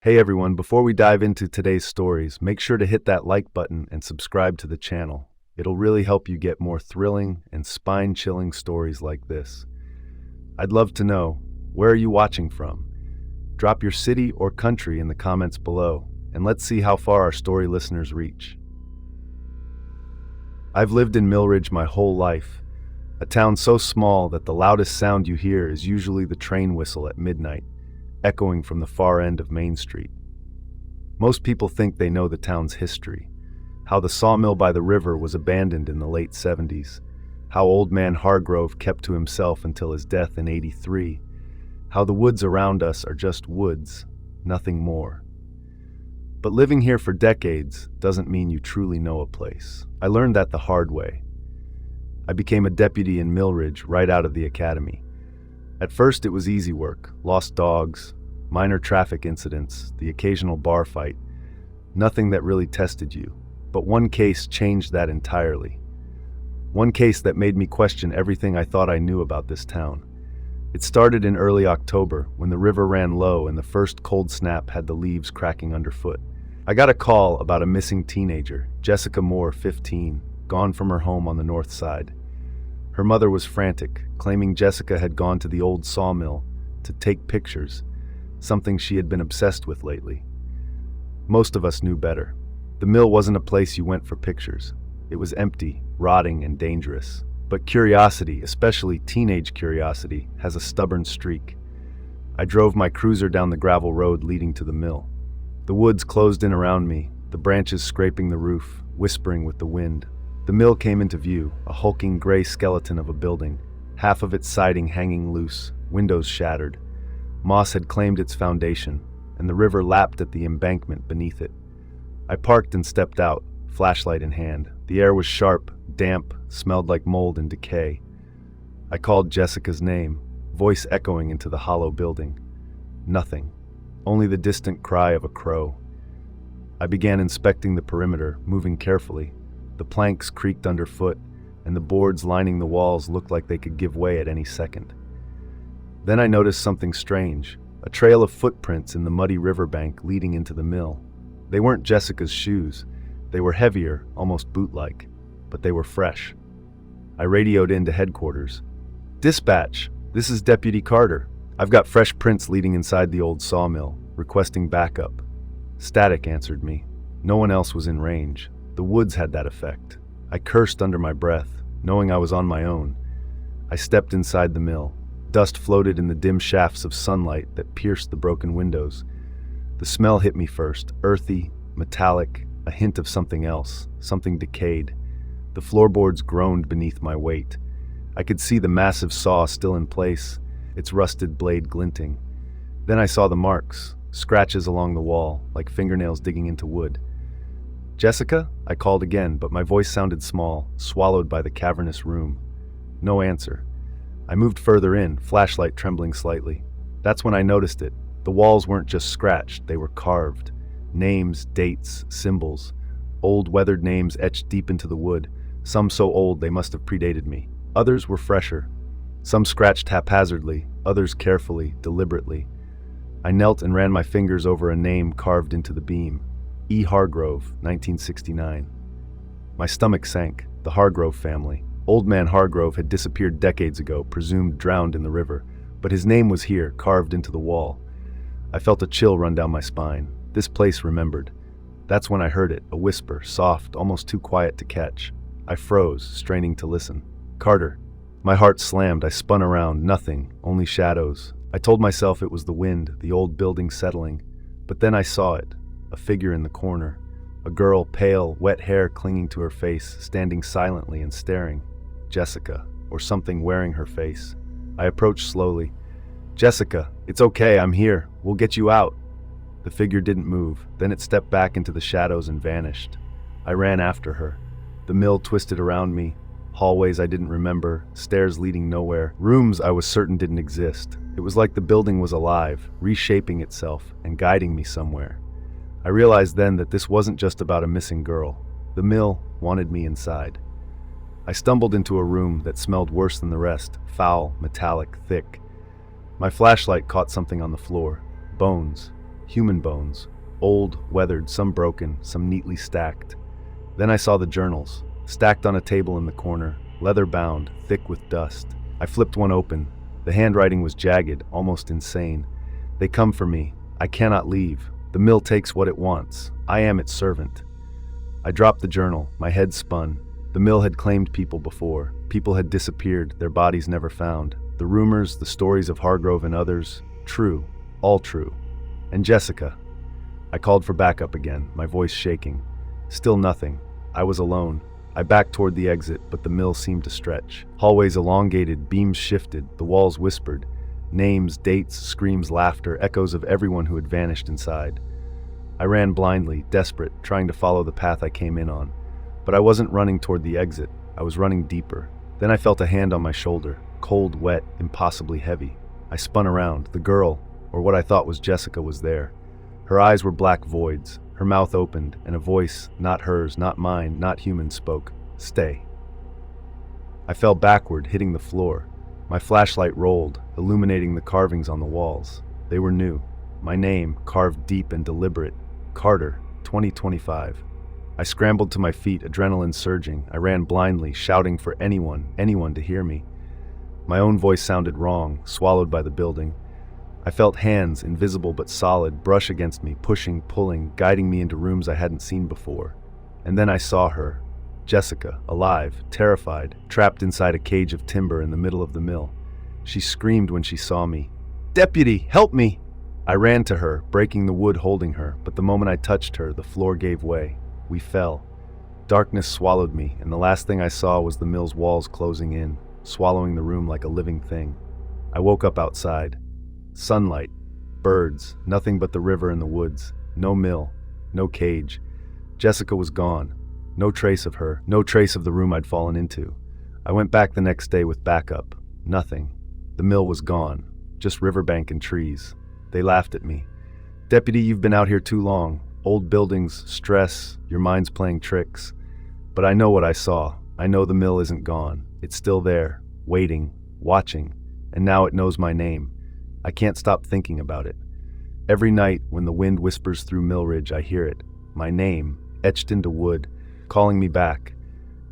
Hey everyone, before we dive into today's stories, make sure to hit that like button and subscribe to the channel. It'll really help you get more thrilling and spine-chilling stories like this. I'd love to know, where are you watching from? Drop your city or country in the comments below, and let's see how far our story listeners reach. I've lived in Millridge my whole life, a town so small that the loudest sound you hear is usually the train whistle at midnight, echoing from the far end of Main Street. Most people think they know the town's history, how the sawmill by the river was abandoned in the late 70s, how Old Man Hargrove kept to himself until his death in '83, how the woods around us are just woods, nothing more. But living here for decades doesn't mean you truly know a place. I learned that the hard way. I became a deputy in Millridge right out of the academy. At first it was easy work, lost dogs, minor traffic incidents, the occasional bar fight, nothing that really tested you. But one case changed that entirely. One case that made me question everything I thought I knew about this town. It started in early October when the river ran low and the first cold snap had the leaves cracking underfoot. I got a call about a missing teenager, Jessica Moore, 15, gone from her home on the north side. Her mother was frantic, claiming Jessica had gone to the old sawmill to take pictures, something she had been obsessed with lately. Most of us knew better. The mill wasn't a place you went for pictures. It was empty, rotting, and dangerous. But curiosity, especially teenage curiosity, has a stubborn streak. I drove my cruiser down the gravel road leading to the mill. The woods closed in around me, the branches scraping the roof, whispering with the wind. The mill came into view, a hulking gray skeleton of a building, half of its siding hanging loose, windows shattered. Moss had claimed its foundation, and the river lapped at the embankment beneath it. I parked and stepped out, flashlight in hand. The air was sharp, damp, smelled like mold and decay. I called Jessica's name, voice echoing into the hollow building. Nothing, only the distant cry of a crow. I began inspecting the perimeter, moving carefully. The planks creaked underfoot, and the boards lining the walls looked like they could give way at any second. Then I noticed something strange, a trail of footprints in the muddy riverbank leading into the mill. They weren't Jessica's shoes. They were heavier, almost boot-like, but they were fresh. I radioed into headquarters. "Dispatch, this is Deputy Carter. I've got fresh prints leading inside the old sawmill, requesting backup." Static answered me. No one else was in range. The woods had that effect. I cursed under my breath, knowing I was on my own. I stepped inside the mill. Dust floated in the dim shafts of sunlight that pierced the broken windows. The smell hit me first, earthy, metallic, a hint of something else, something decayed. The floorboards groaned beneath my weight. I could see the massive saw still in place, its rusted blade glinting. Then I saw the marks, scratches along the wall, like fingernails digging into wood. "Jessica?" I called again, but my voice sounded small, swallowed by the cavernous room. No answer. I moved further in, flashlight trembling slightly. That's when I noticed it. The walls weren't just scratched, they were carved. Names, dates, symbols. Old weathered names etched deep into the wood, some so old they must have predated me. Others were fresher. Some scratched haphazardly, others carefully, deliberately. I knelt and ran my fingers over a name carved into the beam. E. Hargrove, 1969. My stomach sank. The Hargrove family. Old Man Hargrove had disappeared decades ago, presumed drowned in the river, but his name was here, carved into the wall. I felt a chill run down my spine. This place remembered. That's when I heard it, a whisper, soft, almost too quiet to catch. I froze, straining to listen. "Carter." My heart slammed. I spun around. Nothing, only shadows. I told myself it was the wind, the old building settling. But then I saw it. A figure in the corner. A girl, pale, wet hair clinging to her face, standing silently and staring. Jessica, or something wearing her face. I approached slowly. "Jessica, it's okay, I'm here. We'll get you out." The figure didn't move. Then it stepped back into the shadows and vanished. I ran after her. The mill twisted around me. Hallways I didn't remember, stairs leading nowhere, rooms I was certain didn't exist. It was like the building was alive, reshaping itself and guiding me somewhere. I realized then that this wasn't just about a missing girl. The mill wanted me inside. I stumbled into a room that smelled worse than the rest, foul, metallic, thick. My flashlight caught something on the floor. Bones. human bones, old, weathered, some broken, some neatly stacked. Then I saw the journals, stacked on a table in the corner, leather-bound, thick with dust. I flipped one open. The handwriting was jagged, almost insane. They come for me. I cannot leave. The mill takes what it wants. I am its servant. I dropped the journal. My head spun. The mill had claimed people before. People had disappeared, their bodies never found. The rumors, the stories of Hargrove and others, true, all true. And Jessica. I called for backup again, my voice shaking. Still nothing. I was alone. I backed toward the exit, but the mill seemed to stretch. Hallways elongated, beams shifted, the walls whispered. Names, dates, screams, laughter, echoes of everyone who had vanished inside. I ran blindly, desperate, trying to follow the path I came in on. But I wasn't running toward the exit. I was running deeper. Then I felt a hand on my shoulder, cold, wet, impossibly heavy. I spun around. The girl, or what I thought was Jessica, was there. Her eyes were black voids. Her mouth opened, and a voice, not hers, not mine, not human, spoke. Stay. I fell backward, hitting the floor. My flashlight rolled, illuminating the carvings on the walls. They were new. My name, carved deep and deliberate. Carter, 2025. I scrambled to my feet, adrenaline surging. I ran blindly, shouting for anyone to hear me. My own voice sounded wrong, swallowed by the building. I felt hands, invisible but solid, brush against me, pushing, pulling, guiding me into rooms I hadn't seen before. And then I saw her. Jessica, alive, terrified, trapped inside a cage of timber in the middle of the mill. She screamed when she saw me. "Deputy, help me!" I ran to her, breaking the wood holding her, but the moment I touched her, the floor gave way. We fell. Darkness swallowed me, and the last thing I saw was the mill's walls closing in, swallowing the room like a living thing. I woke up outside. Sunlight, birds, nothing but the river and the woods. No mill, no cage. Jessica was gone. No trace of her, no trace of the room I'd fallen into. I went back the next day with backup. Nothing. The mill was gone. Just riverbank and trees. They laughed at me. "Deputy, you've been out here too long. Old buildings, stress, your mind's playing tricks." But I know what I saw. I know the mill isn't gone. It's still there, waiting, watching, and now it knows my name. I can't stop thinking about it. Every night when the wind whispers through Mill Ridge, I hear it. My name, etched into wood, calling me back.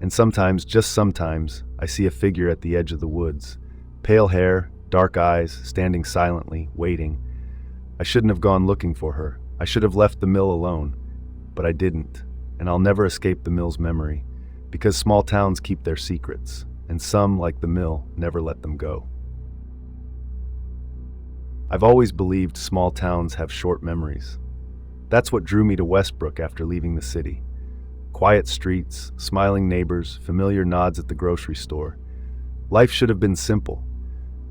And sometimes, just sometimes, I see a figure at the edge of the woods. Pale hair, dark eyes, standing silently, waiting. I shouldn't have gone looking for her. I should have left the mill alone. But I didn't, and I'll never escape the mill's memory, because small towns keep their secrets, and some, like the mill, never let them go. I've always believed small towns have short memories. That's what drew me to Westbrook after leaving the city. Quiet streets, smiling neighbors, familiar nods at the grocery store. Life should have been simple,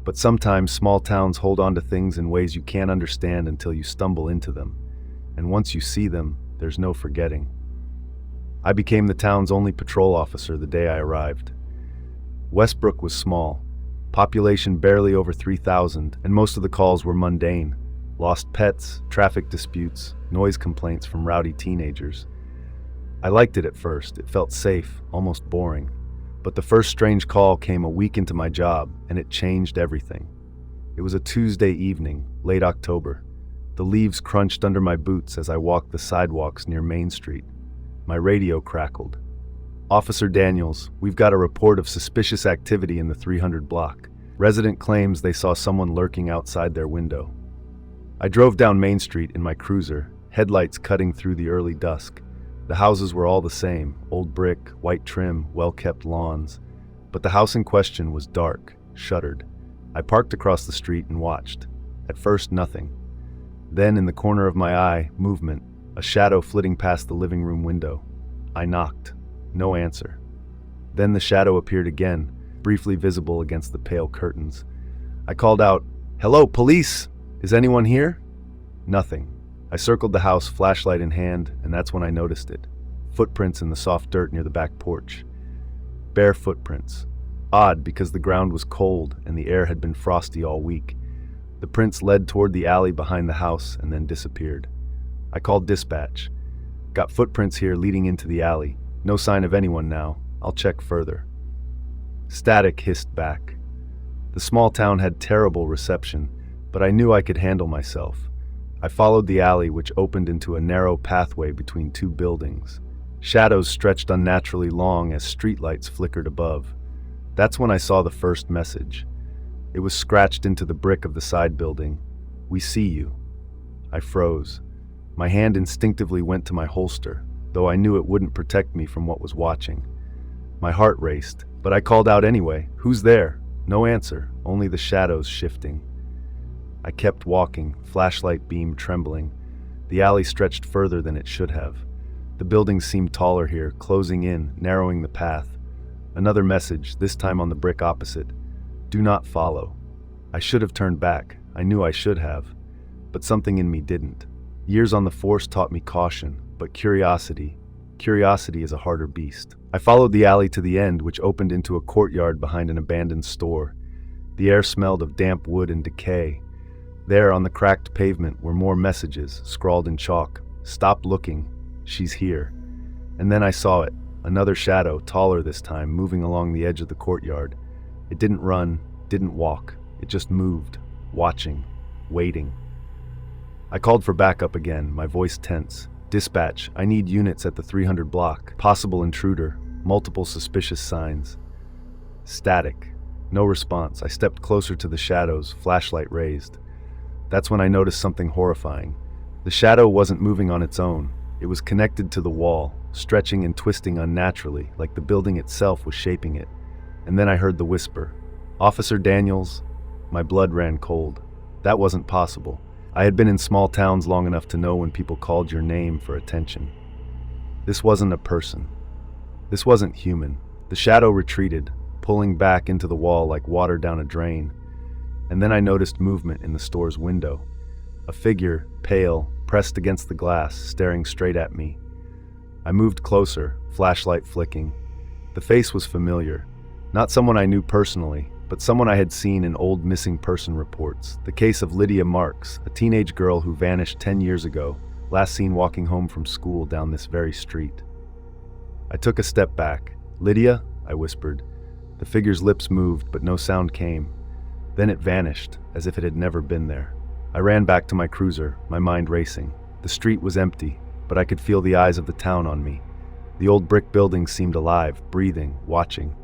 but sometimes small towns hold on to things in ways you can't understand until you stumble into them. And once you see them, there's no forgetting. I became the town's only patrol officer the day I arrived. Westbrook was small, population barely over 3,000, and most of the calls were mundane. Lost pets, traffic disputes, noise complaints from rowdy teenagers. I liked it at first. It felt safe, almost boring. But the first strange call came a week into my job, and it changed everything. It was a Tuesday evening, late October. The leaves crunched under my boots as I walked the sidewalks near Main Street. My radio crackled. "Officer Daniels, we've got a report of suspicious activity in the 300 block. Resident claims they saw someone lurking outside their window." I drove down Main Street in my cruiser, headlights cutting through the early dusk. The houses were all the same, old brick, white trim, well-kept lawns. But the house in question was dark, shuttered. I parked across the street and watched. At first, nothing. Then, in the corner of my eye, movement, a shadow flitting past the living room window. I knocked. No answer. Then the shadow appeared again, briefly visible against the pale curtains. I called out, "Hello, police! Is anyone here?" Nothing. I circled the house, flashlight in hand, and that's when I noticed it. Footprints in the soft dirt near the back porch. Bare footprints. Odd, because the ground was cold and the air had been frosty all week. The prints led toward the alley behind the house and then disappeared. I called dispatch. "Got footprints here leading into the alley. No sign of anyone now. I'll check further." Static hissed back. The small town had terrible reception, but I knew I could handle myself. I followed the alley, which opened into a narrow pathway between two buildings. Shadows stretched unnaturally long as streetlights flickered above. That's when I saw the first message. It was scratched into the brick of the side building. "We see you." I froze. My hand instinctively went to my holster, though I knew it wouldn't protect me from what was watching. My heart raced, but I called out anyway. "Who's there?" No answer, only the shadows shifting. I kept walking, flashlight beam trembling. The alley stretched further than it should have. The buildings seemed taller here, closing in, narrowing the path. Another message, this time on the brick opposite. "Do not follow." I should have turned back. I knew I should have. But something in me didn't. Years on the force taught me caution, but curiosity is a harder beast. I followed the alley to the end, which opened into a courtyard behind an abandoned store. The air smelled of damp wood and decay. There, on the cracked pavement, were more messages, scrawled in chalk. "Stop looking. She's here." And then I saw it, another shadow, taller this time, moving along the edge of the courtyard. It didn't run, didn't walk. It just moved, watching, waiting. I called for backup again, my voice tense. "Dispatch, I need units at the 300 block. Possible intruder. Multiple suspicious signs." Static. No response. I stepped closer to the shadows, flashlight raised. That's when I noticed something horrifying. The shadow wasn't moving on its own. It was connected to the wall, stretching and twisting unnaturally, like the building itself was shaping it. And then I heard the whisper, "Officer Daniels." My blood ran cold. That wasn't possible. I had been in small towns long enough to know when people called your name for attention. This wasn't a person. This wasn't human. The shadow retreated, pulling back into the wall like water down a drain. And then I noticed movement in the store's window. A figure, pale, pressed against the glass, staring straight at me. I moved closer, flashlight flicking. The face was familiar. Not someone I knew personally, but someone I had seen in old missing person reports. The case of Lydia Marks, a teenage girl who vanished 10 years ago, last seen walking home from school down this very street. I took a step back. "Lydia?" I whispered. The figure's lips moved, but no sound came. Then it vanished, as if it had never been there. I ran back to my cruiser, my mind racing. The street was empty, but I could feel the eyes of the town on me. The old brick buildings seemed alive, breathing, watching.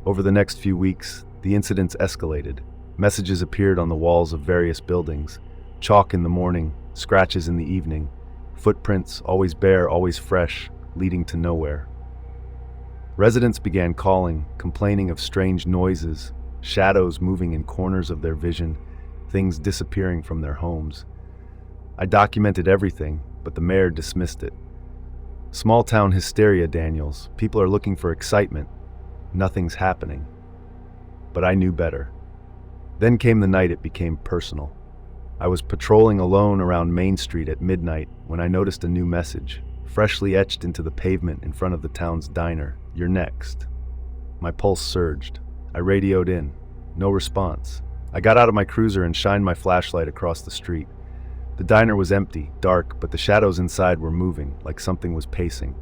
Over the next few weeks, the incidents escalated. Messages appeared on the walls of various buildings. Chalk in the morning, scratches in the evening. Footprints, always bare, always fresh, leading to nowhere. Residents began calling, complaining of strange noises, shadows moving in corners of their vision, things disappearing from their homes. I documented everything, but the mayor dismissed it. "Small town hysteria, Daniels. People are looking for excitement. Nothing's happening." But I knew better. Then came the night it became personal. I was patrolling alone around Main Street at midnight when I noticed a new message, freshly etched into the pavement in front of the town's diner. "You're next." My pulse surged. I radioed in. No response. I got out of my cruiser and shined my flashlight across the street. The diner was empty, dark, but the shadows inside were moving, like something was pacing.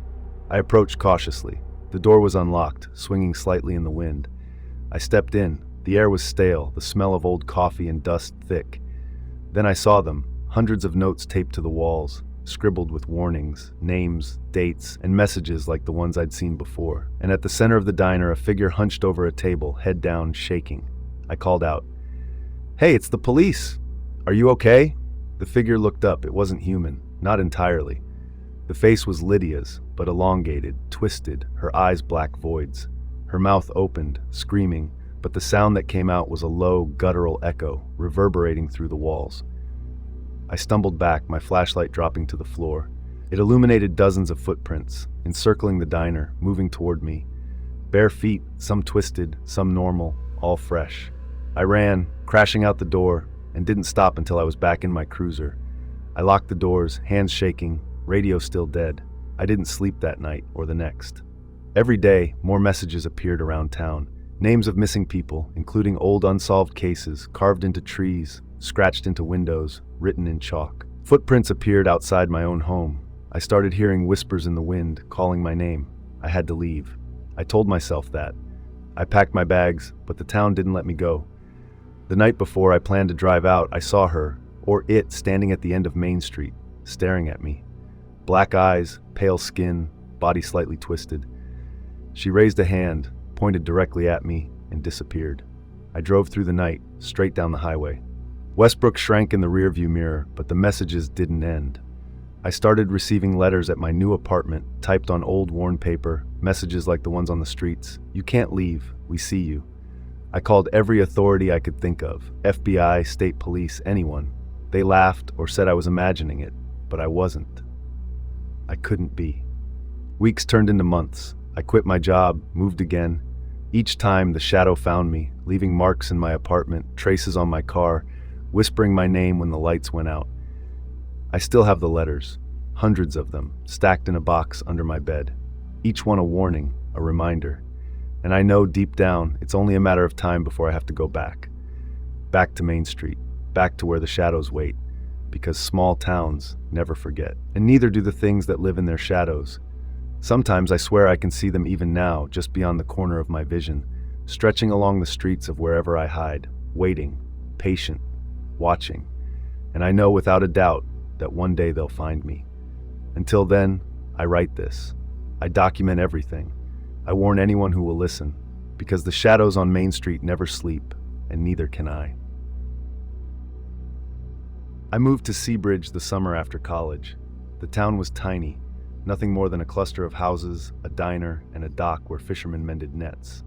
I approached cautiously. The door was unlocked, swinging slightly in the wind. I stepped in. The air was stale, the smell of old coffee and dust thick. Then I saw them, hundreds of notes taped to the walls, scribbled with warnings, names, dates, and messages like the ones I'd seen before. And at the center of the diner, a figure hunched over a table, head down, shaking. I called out, "Hey, it's the police! Are you okay?" The figure looked up. It wasn't human, not entirely. The face was Lydia's, but elongated, twisted, her eyes black voids. Her mouth opened, screaming, but the sound that came out was a low, guttural echo, reverberating through the walls. I stumbled back, my flashlight dropping to the floor. It illuminated dozens of footprints, encircling the diner, moving toward me. Bare feet, some twisted, some normal, all fresh. I ran, crashing out the door, and didn't stop until I was back in my cruiser. I locked the doors, hands shaking, radio still dead. I didn't sleep that night or the next. Every day, more messages appeared around town. Names of missing people, including old unsolved cases, carved into trees, scratched into windows, written in chalk. Footprints appeared outside my own home. I started hearing whispers in the wind, calling my name. I had to leave. I told myself that. I packed my bags, but the town didn't let me go. The night before I planned to drive out, I saw her, or it standing at the end of Main Street, staring at me. Black eyes, pale skin, body slightly twisted. She raised a hand, pointed directly at me, and disappeared. I drove through the night, straight down the highway. Westbrook shrank in the rearview mirror, but the messages didn't end. I started receiving letters at my new apartment, typed on old worn paper, messages like the ones on the streets. "You can't leave. We see you." I called every authority I could think of, FBI, state police, anyone. They laughed or said I was imagining it, but I wasn't. I couldn't be. Weeks turned into months. I quit my job, moved again. Each time the shadow found me, leaving marks in my apartment, traces on my car, whispering my name when the lights went out. I still have the letters, hundreds of them, stacked in a box under my bed. Each one a warning, a reminder. And I know deep down it's only a matter of time before I have to go back. Back to Main Street, back to where the shadows wait, because small towns never forget. And neither do the things that live in their shadows. Sometimes I swear I can see them even now, just beyond the corner of my vision, stretching along the streets of wherever I hide, waiting, patient, watching. And I know without a doubt that one day they'll find me. Until then, I write this. I document everything. I warn anyone who will listen, because the shadows on Main Street never sleep, and neither can I. I moved to Seabridge the summer after college. The town was tiny, nothing more than a cluster of houses, a diner, and a dock where fishermen mended nets.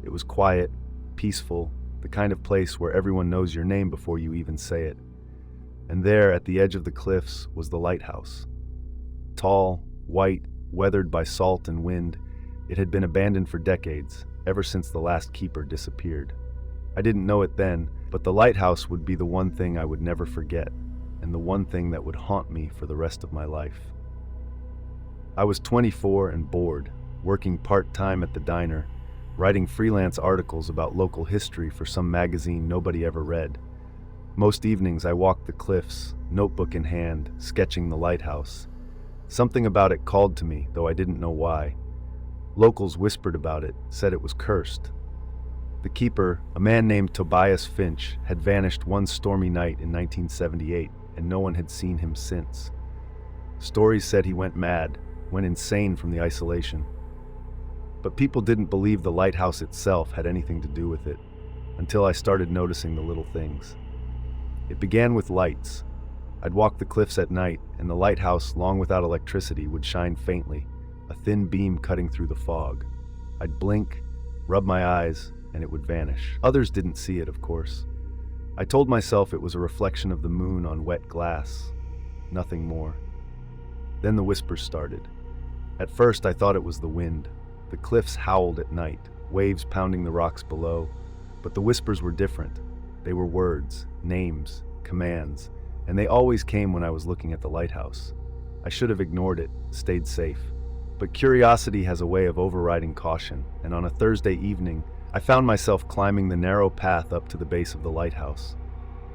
It was quiet, peaceful, the kind of place where everyone knows your name before you even say it. And there, at the edge of the cliffs, was the lighthouse. Tall, white, weathered by salt and wind, it had been abandoned for decades, ever since the last keeper disappeared. I didn't know it then, but the lighthouse would be the one thing I would never forget, and the one thing that would haunt me for the rest of my life. I was 24 and bored, working part-time at the diner, writing freelance articles about local history for some magazine nobody ever read. Most evenings I walked the cliffs, notebook in hand, sketching the lighthouse. Something about it called to me, though I didn't know why. Locals whispered about it, said it was cursed. The keeper, a man named Tobias Finch, had vanished one stormy night in 1978, and no one had seen him since. Stories said he went mad, went insane from the isolation. But people didn't believe the lighthouse itself had anything to do with it, until I started noticing the little things. It began with lights. I'd walk the cliffs at night, and the lighthouse, long without electricity, would shine faintly, a thin beam cutting through the fog. I'd blink, rub my eyes, and it would vanish. Others didn't see it, of course. I told myself it was a reflection of the moon on wet glass, nothing more. Then the whispers started. At first I thought it was the wind. The cliffs howled at night, waves pounding the rocks below, but the whispers were different. They were words, names, commands, and they always came when I was looking at the lighthouse. I should have ignored it, stayed safe. But curiosity has a way of overriding caution, and on a Thursday evening, I found myself climbing the narrow path up to the base of the lighthouse.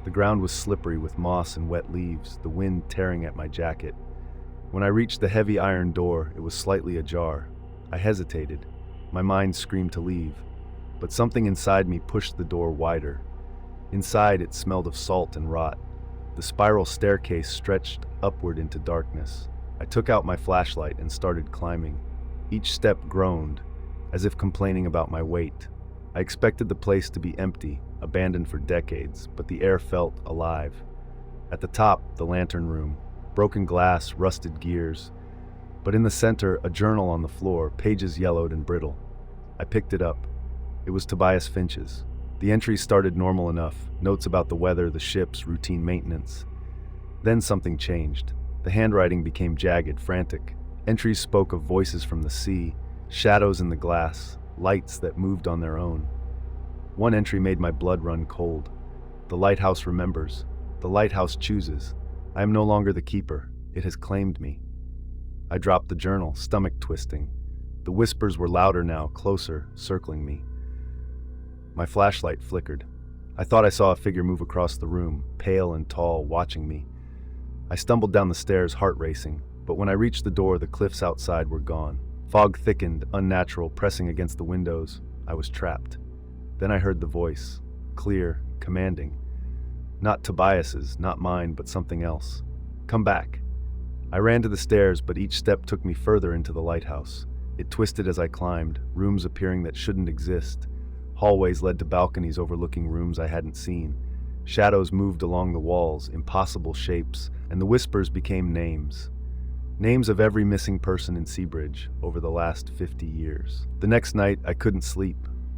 The ground was slippery with moss and wet leaves, the wind tearing at my jacket. When I reached the heavy iron door, it was slightly ajar. I hesitated. My mind screamed to leave, but something inside me pushed the door wider. Inside, it smelled of salt and rot. The spiral staircase stretched upward into darkness. I took out my flashlight and started climbing. Each step groaned, as if complaining about my weight. I expected the place to be empty, abandoned for decades, but the air felt alive. At the top, the lantern room, broken glass, rusted gears. But in the center, a journal on the floor, pages yellowed and brittle. I picked it up. It was Tobias Finch's. The entries started normal enough, notes about the weather, the ships, routine maintenance. Then something changed. The handwriting became jagged, frantic. Entries spoke of voices from the sea, shadows in the glass, lights that moved on their own. One entry made my blood run cold. The lighthouse remembers. The lighthouse chooses. I am no longer the keeper. It has claimed me. I dropped the journal, stomach twisting. The whispers were louder now, closer, circling me. My flashlight flickered. I thought I saw a figure move across the room, pale and tall, watching me. I stumbled down the stairs, heart racing, but when I reached the door, the cliffs outside were gone. Fog thickened, unnatural, pressing against the windows. I was trapped. Then I heard the voice, clear, commanding. Not Tobias's, not mine, but something else. Come back. I ran to the stairs, but each step took me further into the lighthouse. It twisted as I climbed, rooms appearing that shouldn't exist. Hallways led to balconies overlooking rooms I hadn't seen. Shadows moved along the walls, impossible shapes, and the whispers became names. Names of every missing person in Seabridge over the last 50 years. The next night, I couldn't sleep.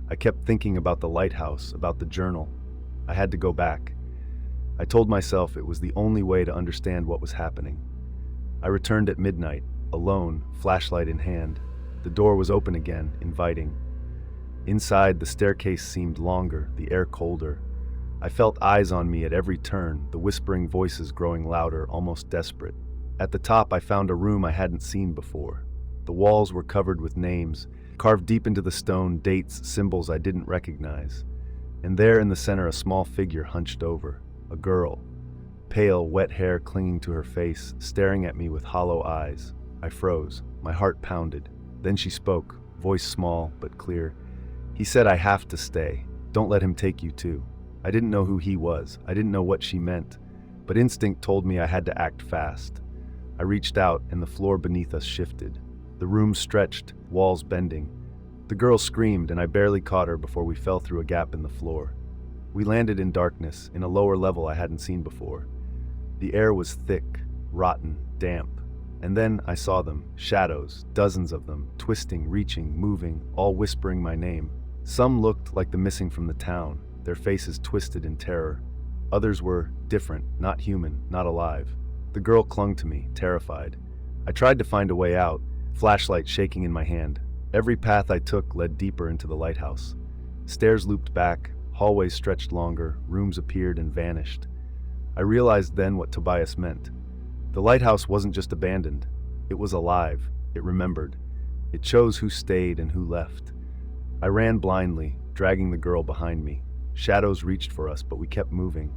I kept thinking about the lighthouse, about the journal. I had to go back. I told myself it was the only way to understand what was happening. I returned at midnight, alone, flashlight in hand. The door was open again, inviting. Inside, the staircase seemed longer, the air colder. I felt eyes on me at every turn, the whispering voices growing louder, almost desperate. At the top, I found a room I hadn't seen before. The walls were covered with names, carved deep into the stone, dates, symbols I didn't recognize. And there in the center, a small figure hunched over. A girl. Pale, wet hair clinging to her face, staring at me with hollow eyes. I froze. My heart pounded. Then she spoke, voice small but clear. He said, I have to stay. Don't let him take you too. I didn't know who he was. I didn't know what she meant. But instinct told me I had to act fast. I reached out, and the floor beneath us shifted. The room stretched, walls bending. The girl screamed, and I barely caught her before we fell through a gap in the floor. We landed in darkness, in a lower level I hadn't seen before. The air was thick, rotten, damp. And then I saw them, shadows, dozens of them, twisting, reaching, moving, all whispering my name. Some looked like the missing from the town, their faces twisted in terror. Others were different, not human, not alive. The girl clung to me, terrified. I tried to find a way out, flashlight shaking in my hand. Every path I took led deeper into the lighthouse. Stairs looped back, hallways stretched longer, rooms appeared and vanished. I realized then what Tobias meant. The lighthouse wasn't just abandoned. It was alive. It remembered. It chose who stayed and who left. I ran blindly, dragging the girl behind me. Shadows reached for us, but we kept moving.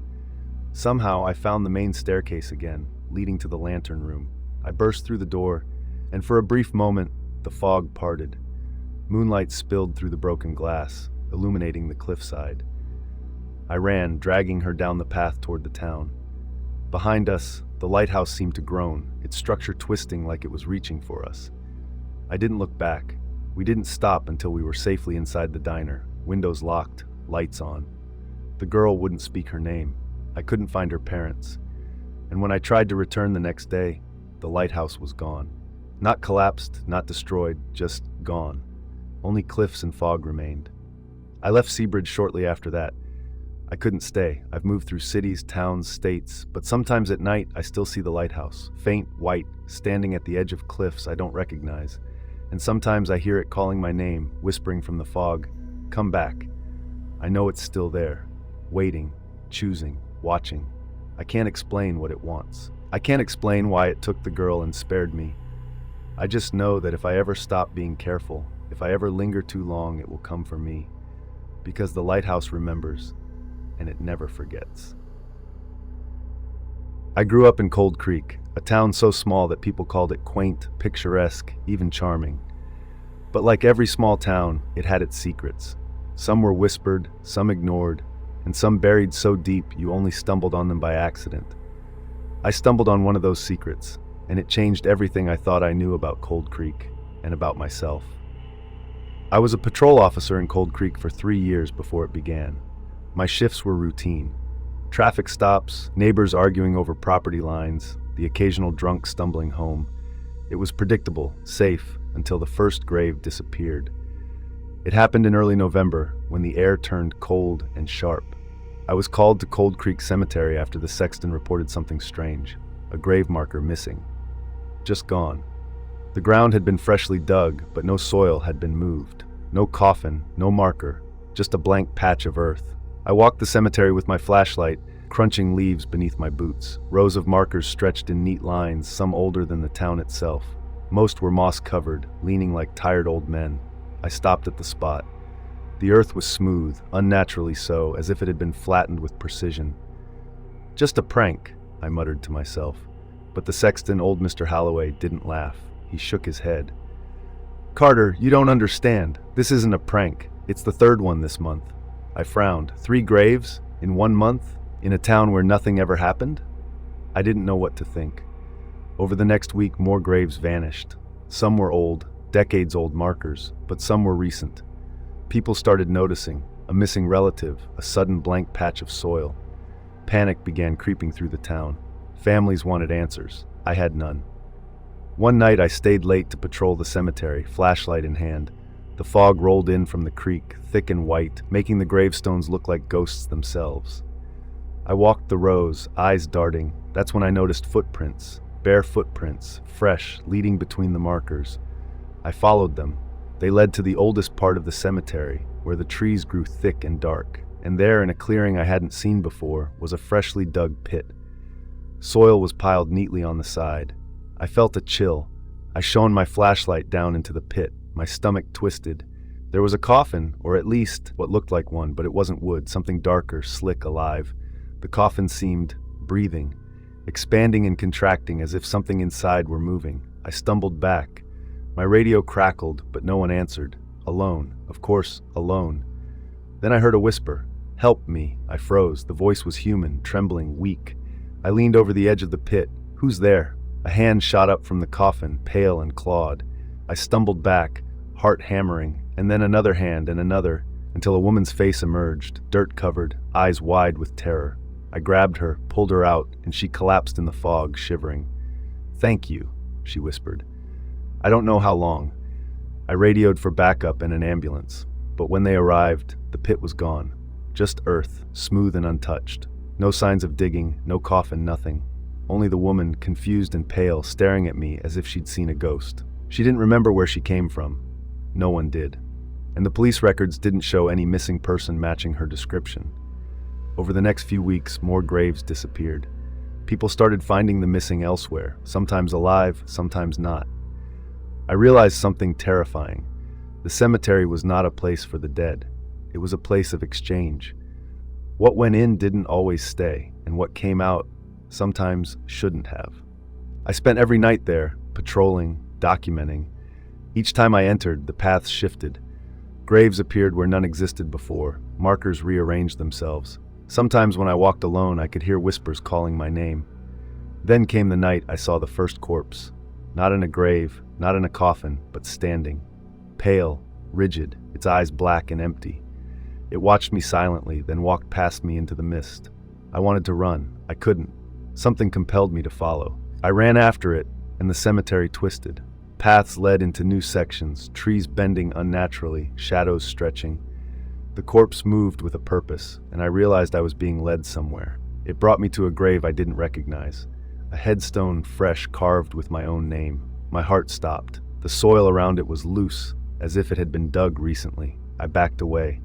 Somehow, I found the main staircase again, leading to the lantern room. I burst through the door, and for a brief moment, the fog parted. Moonlight spilled through the broken glass, illuminating the cliffside. I ran, dragging her down the path toward the town. Behind us, the lighthouse seemed to groan, its structure twisting like it was reaching for us. I didn't look back. We didn't stop until we were safely inside the diner, windows locked, lights on. The girl wouldn't speak her name. I couldn't find her parents. And when I tried to return the next day, the lighthouse was gone. Not collapsed, not destroyed, just gone. Only cliffs and fog remained. I left Seabridge shortly after that. I couldn't stay. I've moved through cities, towns, states, but sometimes at night I still see the lighthouse, faint, white, standing at the edge of cliffs I don't recognize. And sometimes I hear it calling my name, whispering from the fog, "Come back." I know it's still there, waiting, choosing, watching. I can't explain what it wants. I can't explain why it took the girl and spared me. I just know that if I ever stop being careful, if I ever linger too long, it will come for me. Because the lighthouse remembers, and it never forgets. I grew up in Cold Creek, a town so small that people called it quaint, picturesque, even charming. But like every small town, it had its secrets. Some were whispered, some ignored, and some buried so deep you only stumbled on them by accident. I stumbled on one of those secrets, and it changed everything I thought I knew about Cold Creek and about myself. I was a patrol officer in Cold Creek for 3 years before it began. My shifts were routine. Traffic stops, neighbors arguing over property lines, the occasional drunk stumbling home. It was predictable, safe, until the first grave disappeared. It happened in early November, when the air turned cold and sharp. I was called to Cold Creek Cemetery after the sexton reported something strange, a grave marker missing. Just gone. The ground had been freshly dug, but no soil had been moved. No coffin, no marker, just a blank patch of earth. I walked the cemetery with my flashlight, crunching leaves beneath my boots. Rows of markers stretched in neat lines, some older than the town itself. Most were moss-covered, leaning like tired old men. I stopped at the spot. The earth was smooth, unnaturally so, as if it had been flattened with precision. "Just a prank," I muttered to myself. But the sexton, old Mr. Holloway, didn't laugh. He shook his head. "Carter, you don't understand. This isn't a prank. It's the third one this month." I frowned. 3 graves? In 1 month? In a town where nothing ever happened? I didn't know what to think. Over the next week, more graves vanished. Some were old, decades-old markers, but some were recent. People started noticing a missing relative, a sudden blank patch of soil. Panic began creeping through the town. Families wanted answers. I had none. One night I stayed late to patrol the cemetery, flashlight in hand. The fog rolled in from the creek, thick and white, making the gravestones look like ghosts themselves. I walked the rows, eyes darting. That's when I noticed footprints, bare footprints, fresh, leading between the markers. I followed them. They led to the oldest part of the cemetery, where the trees grew thick and dark, and there, in a clearing I hadn't seen before, was a freshly dug pit. Soil was piled neatly on the side. I felt a chill. I shone my flashlight down into the pit, my stomach twisted. There was a coffin, or at least what looked like one, but it wasn't wood, something darker, slick, alive. The coffin seemed breathing, expanding and contracting as if something inside were moving. I stumbled back. My radio crackled, but no one answered. Alone, of course, alone. Then I heard a whisper. "Help me." I froze. The voice was human, trembling, weak. I leaned over the edge of the pit. "Who's there?" A hand shot up from the coffin, pale and clawed. I stumbled back, heart hammering, and then another hand and another, until a woman's face emerged, dirt-covered, eyes wide with terror. I grabbed her, pulled her out, and she collapsed in the fog, shivering. "Thank you," she whispered. I don't know how long. I radioed for backup and an ambulance, but when they arrived, the pit was gone. Just earth, smooth and untouched. No signs of digging, no coffin, nothing. Only the woman, confused and pale, staring at me as if she'd seen a ghost. She didn't remember where she came from. No one did. And the police records didn't show any missing person matching her description. Over the next few weeks, more graves disappeared. People started finding the missing elsewhere, sometimes alive, sometimes not. I realized something terrifying. The cemetery was not a place for the dead. It was a place of exchange. What went in didn't always stay, and what came out sometimes shouldn't have. I spent every night there, patrolling, documenting. Each time I entered, the paths shifted. Graves appeared where none existed before. Markers rearranged themselves. Sometimes when I walked alone, I could hear whispers calling my name. Then came the night I saw the first corpse. Not in a grave, not in a coffin, but standing. Pale, rigid, its eyes black and empty. It watched me silently, then walked past me into the mist. I wanted to run. I couldn't. Something compelled me to follow. I ran after it, and the cemetery twisted. Paths led into new sections, trees bending unnaturally, shadows stretching. The corpse moved with a purpose, and I realized I was being led somewhere. It brought me to a grave I didn't recognize. A headstone fresh, carved with my own name. My heart stopped. The soil around it was loose, as if it had been dug recently. I backed away.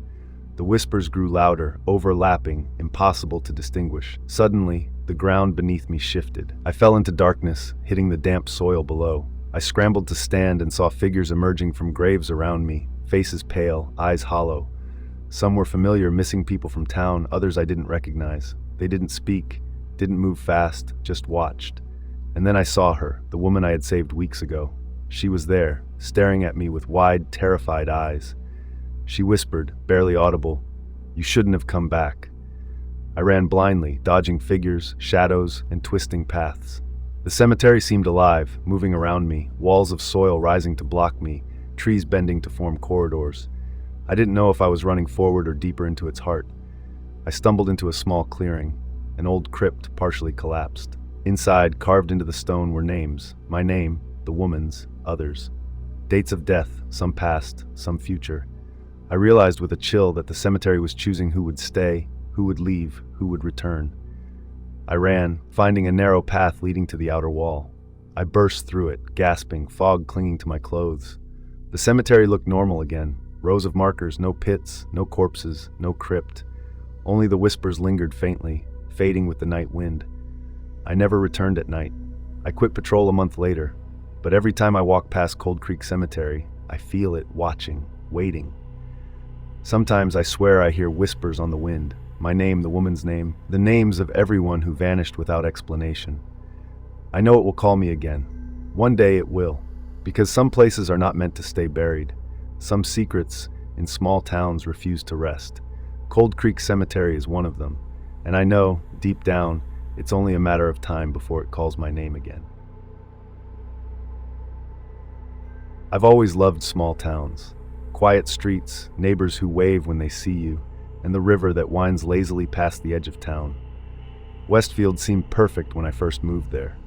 The whispers grew louder, overlapping, impossible to distinguish. Suddenly, the ground beneath me shifted. I fell into darkness, hitting the damp soil below. I scrambled to stand and saw figures emerging from graves around me, faces pale, eyes hollow. Some were familiar, missing people from town, others I didn't recognize. They didn't speak, didn't move fast, just watched. And then I saw her, the woman I had saved weeks ago. She was there, staring at me with wide, terrified eyes. She whispered, barely audible, "You shouldn't have come back." I ran blindly, dodging figures, shadows, and twisting paths. The cemetery seemed alive, moving around me, walls of soil rising to block me, trees bending to form corridors. I didn't know if I was running forward or deeper into its heart. I stumbled into a small clearing. An old crypt partially collapsed. Inside, carved into the stone, were names. My name, the woman's, others. Dates of death, some past, some future. I realized with a chill that the cemetery was choosing who would stay, who would leave, who would return. I ran, finding a narrow path leading to the outer wall. I burst through it, gasping, fog clinging to my clothes. The cemetery looked normal again. Rows of markers, no pits, no corpses, no crypt. Only the whispers lingered faintly, fading with the night wind. I never returned at night. I quit patrol a month later, but every time I walk past Cold Creek Cemetery, I feel it watching, waiting. Sometimes I swear I hear whispers on the wind. My name, the woman's name, the names of everyone who vanished without explanation. I know it will call me again. One day it will, because some places are not meant to stay buried. Some secrets in small towns refuse to rest. Cold Creek Cemetery is one of them, and I know, deep down, it's only a matter of time before it calls my name again. I've always loved small towns. Quiet streets, neighbors who wave when they see you, and the river that winds lazily past the edge of town. Westfield seemed perfect when I first moved there.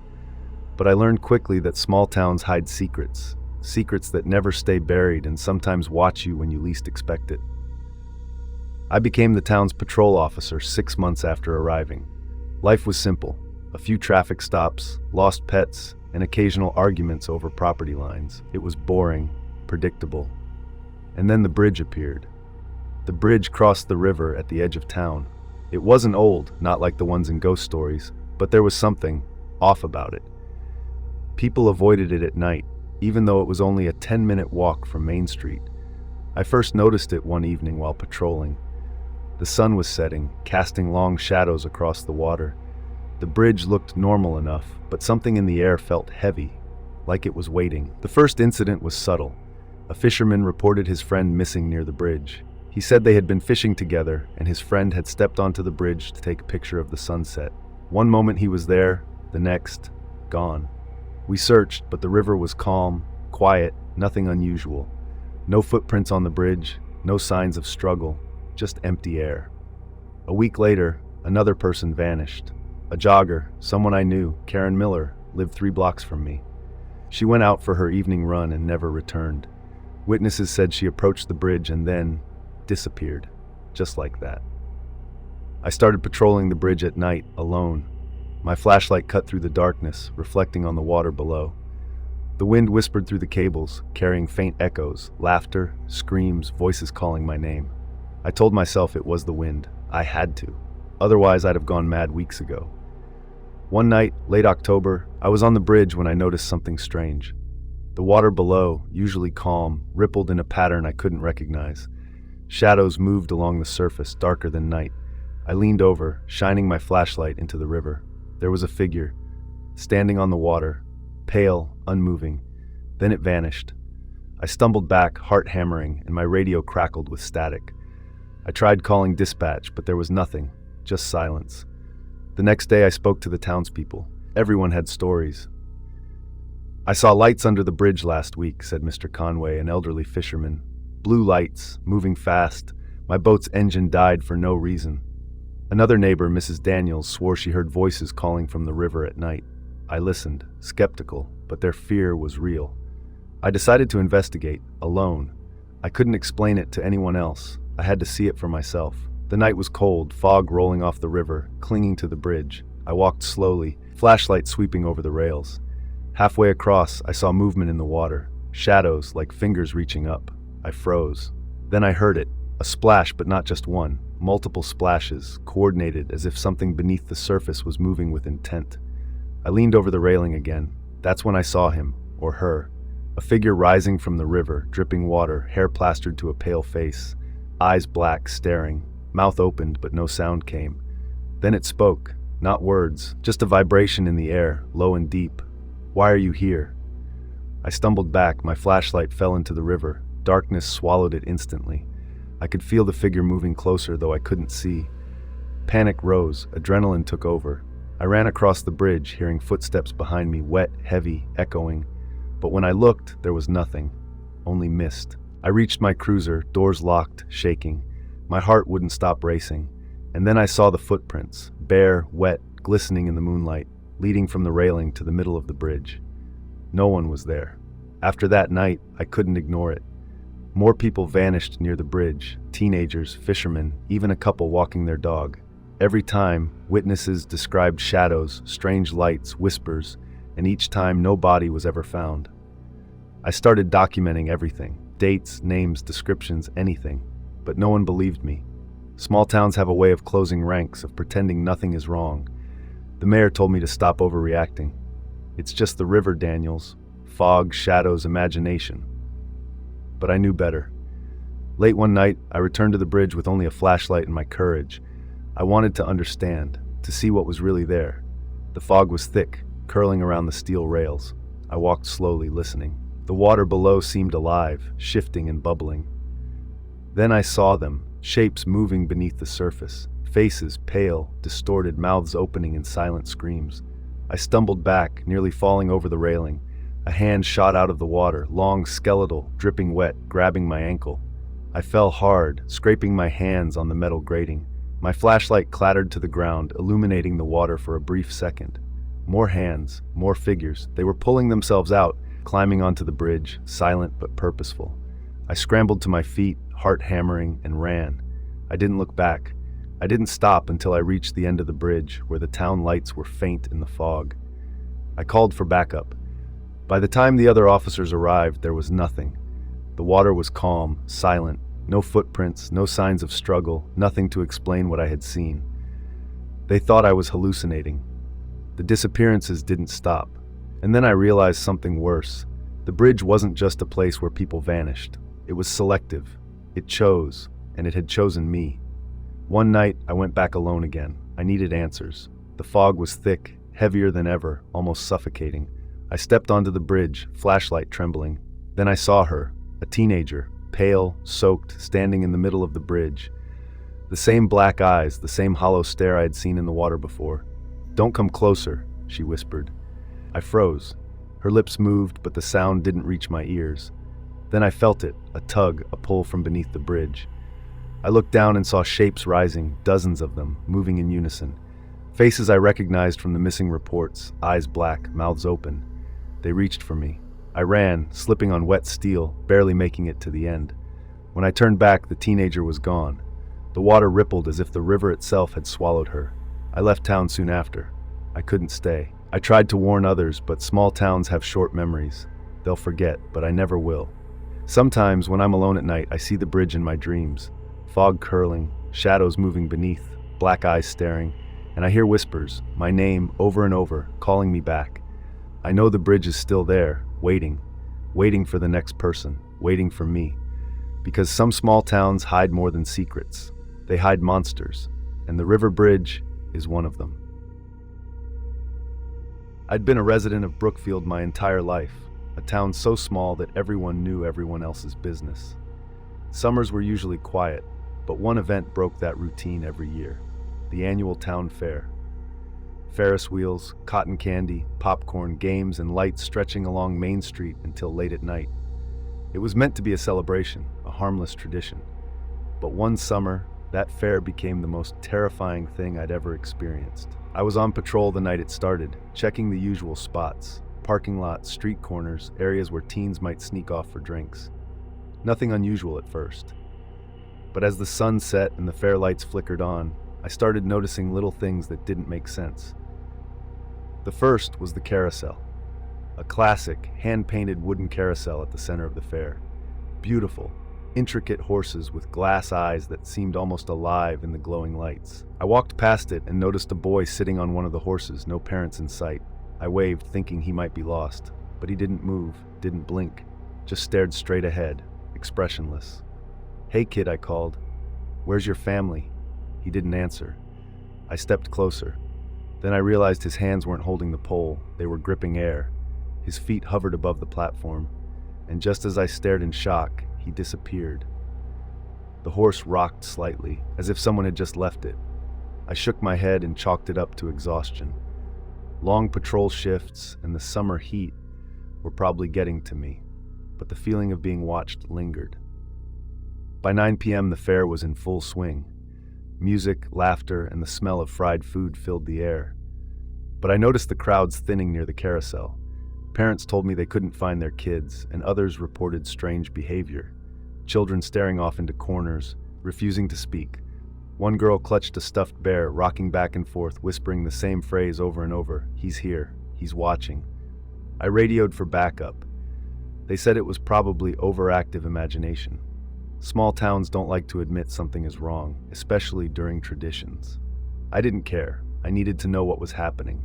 But I learned quickly that small towns hide secrets, secrets that never stay buried and sometimes watch you when you least expect it. I became the town's patrol officer 6 months after arriving. Life was simple: a few traffic stops, lost pets, and occasional arguments over property lines. It was boring, predictable. And then the bridge appeared. The bridge crossed the river at the edge of town. It wasn't old, not like the ones in ghost stories, but there was something off about it. People avoided it at night, even though it was only a 10-minute walk from Main Street. I first noticed it one evening while patrolling. The sun was setting, casting long shadows across the water. The bridge looked normal enough, but something in the air felt heavy, like it was waiting. The first incident was subtle. A fisherman reported his friend missing near the bridge. He said they had been fishing together, and his friend had stepped onto the bridge to take a picture of the sunset. One moment he was there, the next, gone. We searched, but the river was calm, quiet, nothing unusual. No footprints on the bridge, no signs of struggle, just empty air. A week later, another person vanished. A jogger, someone I knew, Karen Miller, lived 3 blocks from me. She went out for her evening run and never returned. Witnesses said she approached the bridge and then disappeared, just like that. I started patrolling the bridge at night, alone. My flashlight cut through the darkness, reflecting on the water below. The wind whispered through the cables, carrying faint echoes, laughter, screams, voices calling my name. I told myself it was the wind. I had to. Otherwise, I'd have gone mad weeks ago. One night, late October, I was on the bridge when I noticed something strange. The water below, usually calm, rippled in a pattern I couldn't recognize. Shadows moved along the surface, darker than night. I leaned over, shining my flashlight into the river. There was a figure, standing on the water, pale, unmoving. Then it vanished. I stumbled back, heart hammering, and my radio crackled with static. I tried calling dispatch, but there was nothing, just silence. The next day I spoke to the townspeople. Everyone had stories. "I saw lights under the bridge last week," said Mr. Conway, an elderly fisherman. "Blue lights, moving fast. My boat's engine died for no reason." Another neighbor, Mrs. Daniels, swore she heard voices calling from the river at night. I listened, skeptical, but their fear was real. I decided to investigate, alone. I couldn't explain it to anyone else. I had to see it for myself. The night was cold, fog rolling off the river, clinging to the bridge. I walked slowly, flashlight sweeping over the rails. Halfway across, I saw movement in the water, shadows like fingers reaching up. I froze. Then I heard it, a splash, but not just one. Multiple splashes, coordinated as if something beneath the surface was moving with intent. I leaned over the railing again. That's when I saw him, or her. A figure rising from the river, dripping water, hair plastered to a pale face. Eyes black, staring. Mouth opened, but no sound came. Then it spoke. Not words, just a vibration in the air, low and deep. "Why are you here?" I stumbled back. My flashlight fell into the river. Darkness swallowed it instantly. I could feel the figure moving closer, though I couldn't see. Panic rose. Adrenaline took over. I ran across the bridge, hearing footsteps behind me, wet, heavy, echoing. But when I looked, there was nothing. Only mist. I reached my cruiser, doors locked, shaking. My heart wouldn't stop racing. And then I saw the footprints, bare, wet, glistening in the moonlight, leading from the railing to the middle of the bridge. No one was there. After that night, I couldn't ignore it. More people vanished near the bridge, teenagers, fishermen, even a couple walking their dog. Every time, witnesses described shadows, strange lights, whispers, and each time no body was ever found. I started documenting everything, dates, names, descriptions, anything, but no one believed me. Small towns have a way of closing ranks, of pretending nothing is wrong. The mayor told me to stop overreacting. It's just the river, Daniels. Fog, shadows, imagination. But I knew better. Late one night, I returned to the bridge with only a flashlight and my courage. I wanted to understand, to see what was really there. The fog was thick, curling around the steel rails. I walked slowly, listening. The water below seemed alive, shifting and bubbling. Then I saw them, shapes moving beneath the surface, Faces, pale, distorted, mouths opening in silent screams. I stumbled back, nearly falling over the railing. A hand shot out of the water, long, skeletal, dripping wet, grabbing my ankle. I fell hard, scraping my hands on the metal grating. My flashlight clattered to the ground, illuminating the water for a brief second. More hands, more figures. They were pulling themselves out, climbing onto the bridge, silent but purposeful. I scrambled to my feet, heart hammering, and ran. I didn't look back. I didn't stop until I reached the end of the bridge, where the town lights were faint in the fog. I called for backup. By the time the other officers arrived, there was nothing. The water was calm, silent, no footprints, no signs of struggle, nothing to explain what I had seen. They thought I was hallucinating. The disappearances didn't stop. And then I realized something worse. The bridge wasn't just a place where people vanished. It was selective. It chose, and it had chosen me. One night, I went back alone again. I needed answers. The fog was thick, heavier than ever, almost suffocating. I stepped onto the bridge, flashlight trembling. Then I saw her, a teenager, pale, soaked, standing in the middle of the bridge. The same black eyes, the same hollow stare I had seen in the water before. "Don't come closer," she whispered. I froze. Her lips moved, but the sound didn't reach my ears. Then I felt it, a tug, a pull from beneath the bridge. I looked down and saw shapes rising, dozens of them, moving in unison. Faces I recognized from the missing reports, eyes black, mouths open. They reached for me. I ran, slipping on wet steel, barely making it to the end. When I turned back, the teenager was gone. The water rippled as if the river itself had swallowed her. I left town soon after. I couldn't stay. I tried to warn others, but small towns have short memories. They'll forget, but I never will. Sometimes, when I'm alone at night, I see the bridge in my dreams. Fog curling, shadows moving beneath, black eyes staring, and I hear whispers, my name over and over, calling me back. I know the bridge is still there, waiting for the next person, waiting for me. Because some small towns hide more than secrets. They hide monsters, and the river bridge is one of them. I'd been a resident of Brookfield my entire life, a town so small that everyone knew everyone else's business. Summers were usually quiet, but one event broke that routine every year, the annual town fair. Ferris wheels, cotton candy, popcorn, games, and lights stretching along Main Street until late at night. It was meant to be a celebration, a harmless tradition. But one summer, that fair became the most terrifying thing I'd ever experienced. I was on patrol the night it started, checking the usual spots, parking lots, street corners, areas where teens might sneak off for drinks. Nothing unusual at first. But as the sun set and the fair lights flickered on, I started noticing little things that didn't make sense. The first was the carousel. A classic, hand-painted wooden carousel at the center of the fair. Beautiful, intricate horses with glass eyes that seemed almost alive in the glowing lights. I walked past it and noticed a boy sitting on one of the horses, no parents in sight. I waved, thinking he might be lost, but he didn't move, didn't blink, just stared straight ahead, expressionless. "Hey kid," I called. "Where's your family?" He didn't answer. I stepped closer. Then I realized his hands weren't holding the pole, they were gripping air. His feet hovered above the platform, and just as I stared in shock, he disappeared. The horse rocked slightly, as if someone had just left it. I shook my head and chalked it up to exhaustion. Long patrol shifts and the summer heat were probably getting to me, but the feeling of being watched lingered. By 9 p.m. the fair was in full swing. Music, laughter, and the smell of fried food filled the air. But I noticed the crowds thinning near the carousel. Parents told me they couldn't find their kids, and others reported strange behavior. Children staring off into corners, refusing to speak. One girl clutched a stuffed bear, rocking back and forth, whispering the same phrase over and over, "He's here, he's watching." I radioed for backup. They said it was probably overactive imagination. Small towns don't like to admit something is wrong, especially during traditions. I didn't care. I needed to know what was happening.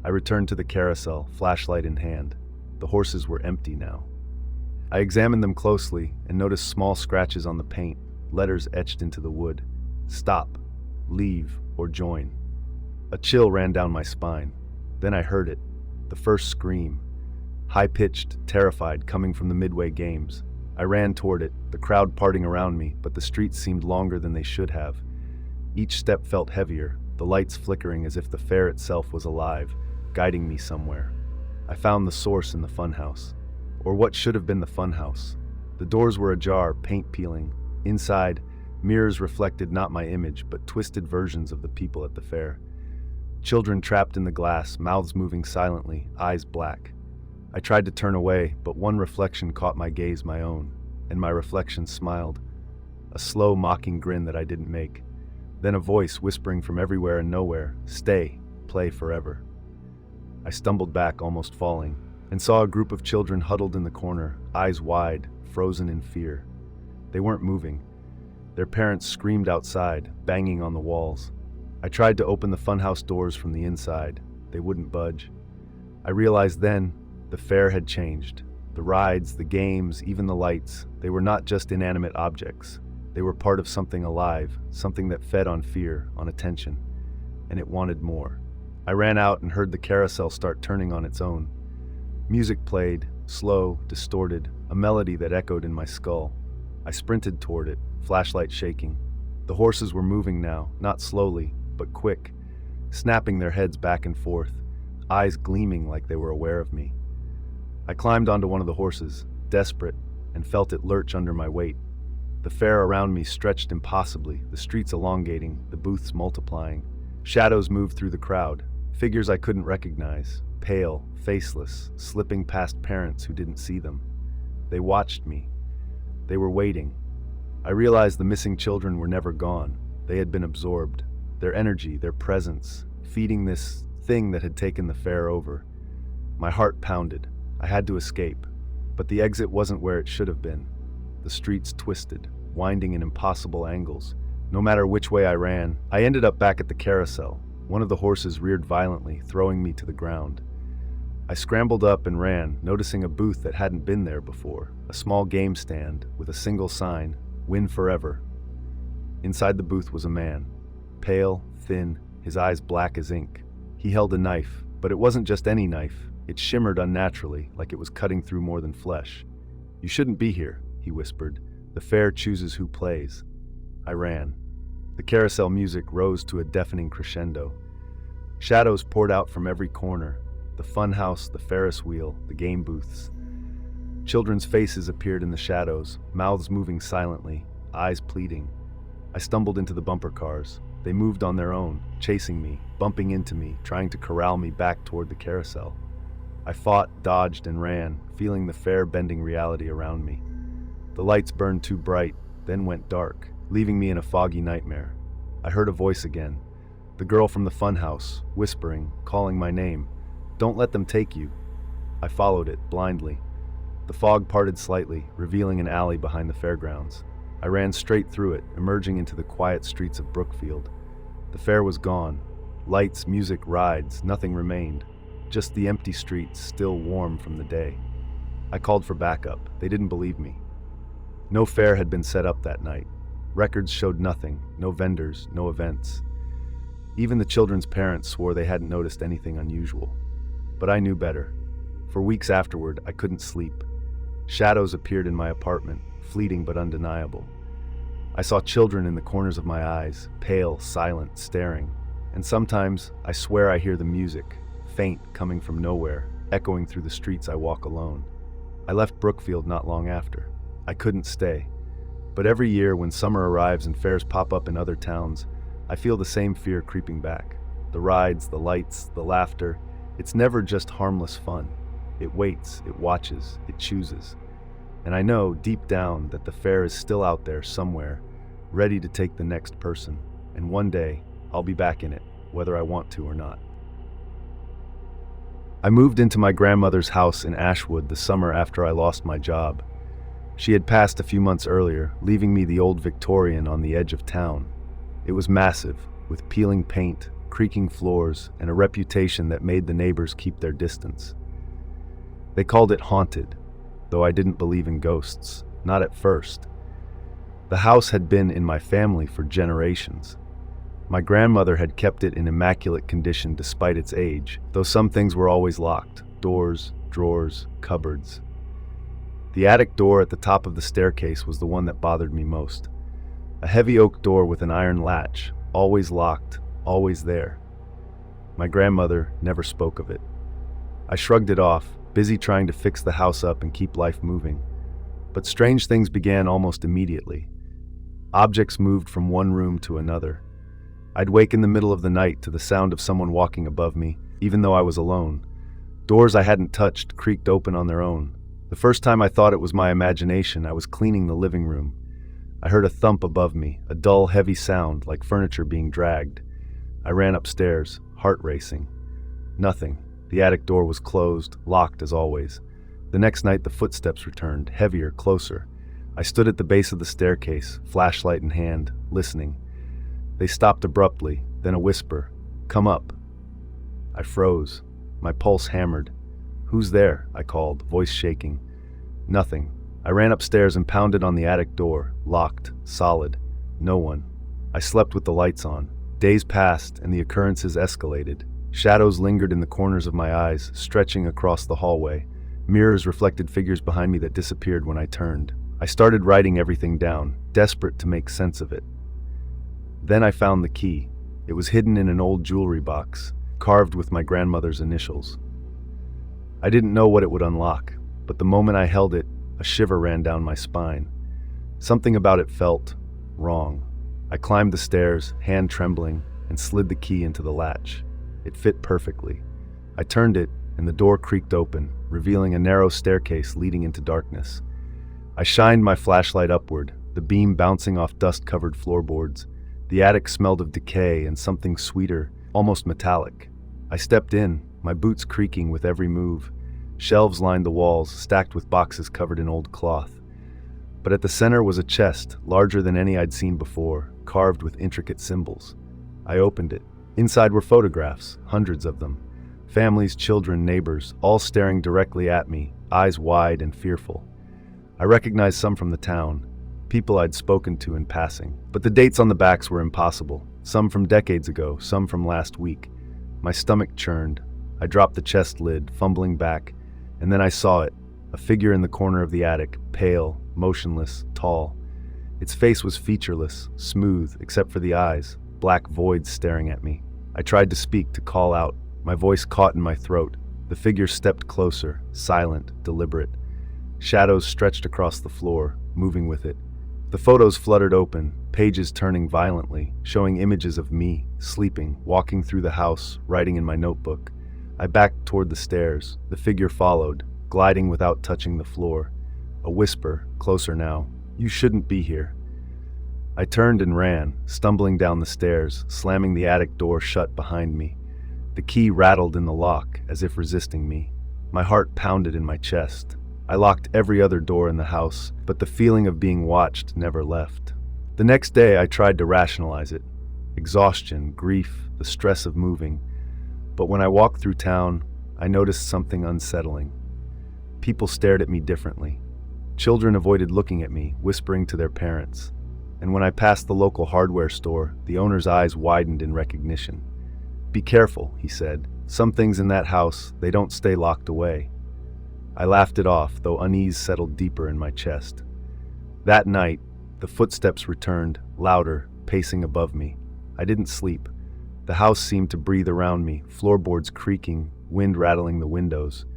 I returned to the carousel, flashlight in hand. The horses were empty now. I examined them closely and noticed small scratches on the paint, letters etched into the wood. Stop, leave, or join. A chill ran down my spine. Then I heard it, the first scream. High-pitched, terrified, coming from the Midway Games. I ran toward it, the crowd parting around me, but the streets seemed longer than they should have. Each step felt heavier, the lights flickering as if the fair itself was alive, guiding me somewhere. I found the source in the funhouse. Or what should have been the funhouse. The doors were ajar, paint peeling. Inside, mirrors reflected not my image, but twisted versions of the people at the fair. Children trapped in the glass, mouths moving silently, eyes black. I tried to turn away, but one reflection caught my gaze, my own, and my reflection smiled. A slow, mocking grin that I didn't make. Then a voice whispering from everywhere and nowhere, "Stay, play forever." I stumbled back, almost falling, and saw a group of children huddled in the corner, eyes wide, frozen in fear. They weren't moving. Their parents screamed outside, banging on the walls. I tried to open the funhouse doors from the inside. They wouldn't budge. I realized then the fair had changed. The rides, the games, even the lights, they were not just inanimate objects. They were part of something alive, something that fed on fear, on attention, and it wanted more. I ran out and heard the carousel start turning on its own. Music played, slow, distorted, a melody that echoed in my skull. I sprinted toward it, flashlight shaking. The horses were moving now, not slowly, but quick, snapping their heads back and forth, eyes gleaming like they were aware of me. I climbed onto one of the horses, desperate, and felt it lurch under my weight. The fair around me stretched impossibly, the streets elongating, the booths multiplying. Shadows moved through the crowd, figures I couldn't recognize, pale, faceless, slipping past parents who didn't see them. They watched me. They were waiting. I realized the missing children were never gone. They had been absorbed. Their energy, their presence, feeding this thing that had taken the fair over. My heart pounded. I had to escape. But the exit wasn't where it should have been. The streets twisted, winding in impossible angles. No matter which way I ran, I ended up back at the carousel. One of the horses reared violently, throwing me to the ground. I scrambled up and ran, noticing a booth that hadn't been there before, a small game stand with a single sign, "Win Forever." Inside the booth was a man, pale, thin, his eyes black as ink. He held a knife, but it wasn't just any knife. It shimmered unnaturally, like it was cutting through more than flesh. "You shouldn't be here," he whispered. "The fair chooses who plays." I ran. The carousel music rose to a deafening crescendo. Shadows poured out from every corner, the funhouse, the Ferris wheel, the game booths. Children's faces appeared in the shadows, mouths moving silently, eyes pleading. I stumbled into the bumper cars. They moved on their own, chasing me, bumping into me, trying to corral me back toward the carousel. I fought, dodged, and ran, feeling the fair bending reality around me. The lights burned too bright, then went dark, leaving me in a foggy nightmare. I heard a voice again, the girl from the funhouse, whispering, calling my name. "Don't let them take you." I followed it, blindly. The fog parted slightly, revealing an alley behind the fairgrounds. I ran straight through it, emerging into the quiet streets of Brookfield. The fair was gone. Lights, music, rides, nothing remained. Just the empty streets, still warm from the day. I called for backup. They didn't believe me. No fair had been set up that night. Records showed nothing, no vendors, no events. Even the children's parents swore they hadn't noticed anything unusual. But I knew better. For weeks afterward, I couldn't sleep. Shadows appeared in my apartment, fleeting but undeniable. I saw children in the corners of my eyes, pale, silent, staring. And sometimes, I swear I hear the music, faint, coming from nowhere, echoing through the streets I walk alone. I left Brookfield not long after. I couldn't stay. But every year when summer arrives and fairs pop up in other towns, I feel the same fear creeping back. The rides, the lights, the laughter. It's never just harmless fun. It waits, it watches, it chooses. And I know, deep down, that the fair is still out there somewhere, ready to take the next person. And one day, I'll be back in it, whether I want to or not. I moved into my grandmother's house in Ashwood the summer after I lost my job. She had passed a few months earlier, leaving me the old Victorian on the edge of town. It was massive, with peeling paint, creaking floors, and a reputation that made the neighbors keep their distance. They called it haunted, though I didn't believe in ghosts, not at first. The house had been in my family for generations. My grandmother had kept it in immaculate condition despite its age, though some things were always locked: doors, drawers, cupboards. The attic door at the top of the staircase was the one that bothered me most. A heavy oak door with an iron latch, always locked, always there. My grandmother never spoke of it. I shrugged it off, busy trying to fix the house up and keep life moving. But strange things began almost immediately. Objects moved from one room to another. I'd wake in the middle of the night to the sound of someone walking above me, even though I was alone. Doors I hadn't touched creaked open on their own. The first time I thought it was my imagination, I was cleaning the living room. I heard a thump above me, a dull, heavy sound like furniture being dragged. I ran upstairs, heart racing. Nothing. The attic door was closed, locked as always. The next night the footsteps returned, heavier, closer. I stood at the base of the staircase, flashlight in hand, listening. They stopped abruptly, then a whisper, "Come up." I froze. My pulse hammered. "Who's there?" I called, voice shaking. Nothing. I ran upstairs and pounded on the attic door, locked, solid. No one. I slept with the lights on. Days passed and the occurrences escalated. Shadows lingered in the corners of my eyes, stretching across the hallway. Mirrors reflected figures behind me that disappeared when I turned. I started writing everything down, desperate to make sense of it. Then I found the key. It was hidden in an old jewelry box, carved with my grandmother's initials. I didn't know what it would unlock, but the moment I held it, a shiver ran down my spine. Something about it felt wrong. I climbed the stairs, hand trembling, and slid the key into the latch. It fit perfectly. I turned it, and the door creaked open, revealing a narrow staircase leading into darkness. I shined my flashlight upward, the beam bouncing off dust-covered floorboards. The attic smelled of decay and something sweeter, almost metallic. I stepped in, my boots creaking with every move. Shelves lined the walls, stacked with boxes covered in old cloth. But at the center was a chest, larger than any I'd seen before, carved with intricate symbols. I opened it. Inside were photographs, hundreds of them. Families, children, neighbors, all staring directly at me, eyes wide and fearful. I recognized some from the town, people I'd spoken to in passing. But the dates on the backs were impossible, some from decades ago, some from last week. My stomach churned. I dropped the chest lid, fumbling back, and then I saw it, a figure in the corner of the attic, pale, motionless, tall. Its face was featureless, smooth, except for the eyes, black voids staring at me. I tried to speak, to call out. My voice caught in my throat. The figure stepped closer, silent, deliberate. Shadows stretched across the floor, moving with it. The photos fluttered open, pages turning violently, showing images of me, sleeping, walking through the house, writing in my notebook. I backed toward the stairs. The figure followed, gliding without touching the floor. A whisper, closer now, "You shouldn't be here." I turned and ran, stumbling down the stairs, slamming the attic door shut behind me. The key rattled in the lock, as if resisting me. My heart pounded in my chest. I locked every other door in the house, but the feeling of being watched never left. The next day I tried to rationalize it. Exhaustion, grief, the stress of moving. But when I walked through town, I noticed something unsettling. People stared at me differently. Children avoided looking at me, whispering to their parents. And when I passed the local hardware store, the owner's eyes widened in recognition. "Be careful," he said. "Some things in that house, they don't stay locked away." I laughed it off, though unease settled deeper in my chest. That night, the footsteps returned, louder, pacing above me. I didn't sleep. The house seemed to breathe around me, floorboards creaking, wind rattling the windows.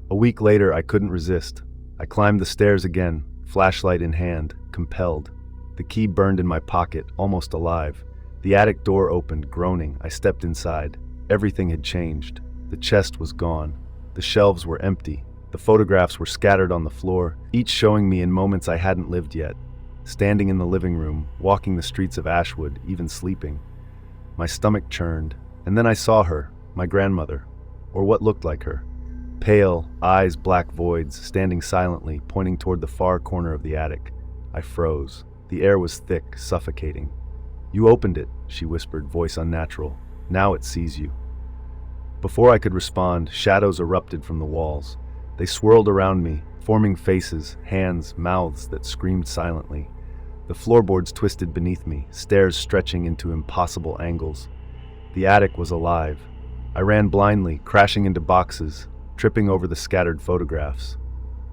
A week later, I couldn't resist. I climbed the stairs again, flashlight in hand, compelled. The key burned in my pocket, almost alive. The attic door opened, groaning. I stepped inside. Everything had changed. The chest was gone. The shelves were empty. The photographs were scattered on the floor, each showing me in moments I hadn't lived yet. Standing in the living room, walking the streets of Ashwood, even sleeping. My stomach churned, and then I saw her, my grandmother, or what looked like her. Pale, eyes black voids, standing silently, pointing toward the far corner of the attic. I froze. The air was thick, suffocating. "You opened it," she whispered, voice unnatural. "Now it sees you." Before I could respond, shadows erupted from the walls. They swirled around me, forming faces, hands, mouths that screamed silently. The floorboards twisted beneath me, stairs stretching into impossible angles. The attic was alive. I ran blindly, crashing into boxes, tripping over the scattered photographs.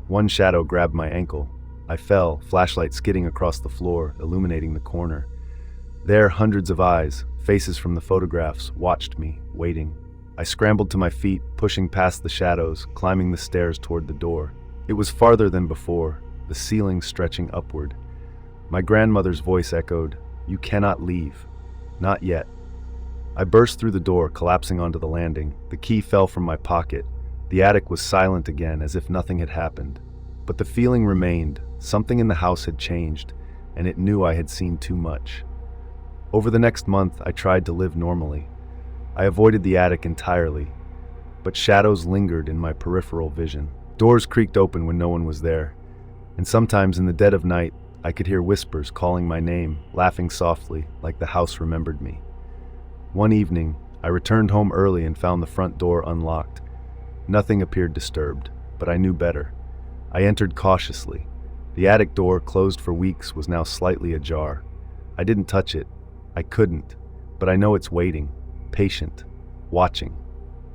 One shadow grabbed my ankle. I fell, flashlight skidding across the floor, illuminating the corner. There, hundreds of eyes, Faces from the photographs watched me, waiting. I scrambled to my feet, pushing past the shadows, climbing the stairs toward the door. It was farther than before, the ceiling stretching upward. My grandmother's voice echoed, "You cannot leave. Not yet." I burst through the door, collapsing onto the landing. The key fell from my pocket. The attic was silent again, as if nothing had happened. But the feeling remained. Something in the house had changed, and it knew I had seen too much. Over the next month, I tried to live normally. I avoided the attic entirely, but shadows lingered in my peripheral vision. Doors creaked open when no one was there, and sometimes in the dead of night, I could hear whispers calling my name, laughing softly, like the house remembered me. One evening, I returned home early and found the front door unlocked. Nothing appeared disturbed, but I knew better. I entered cautiously. The attic door, closed for weeks, was now slightly ajar. I didn't touch it. I couldn't, but I know it's waiting, patient, watching.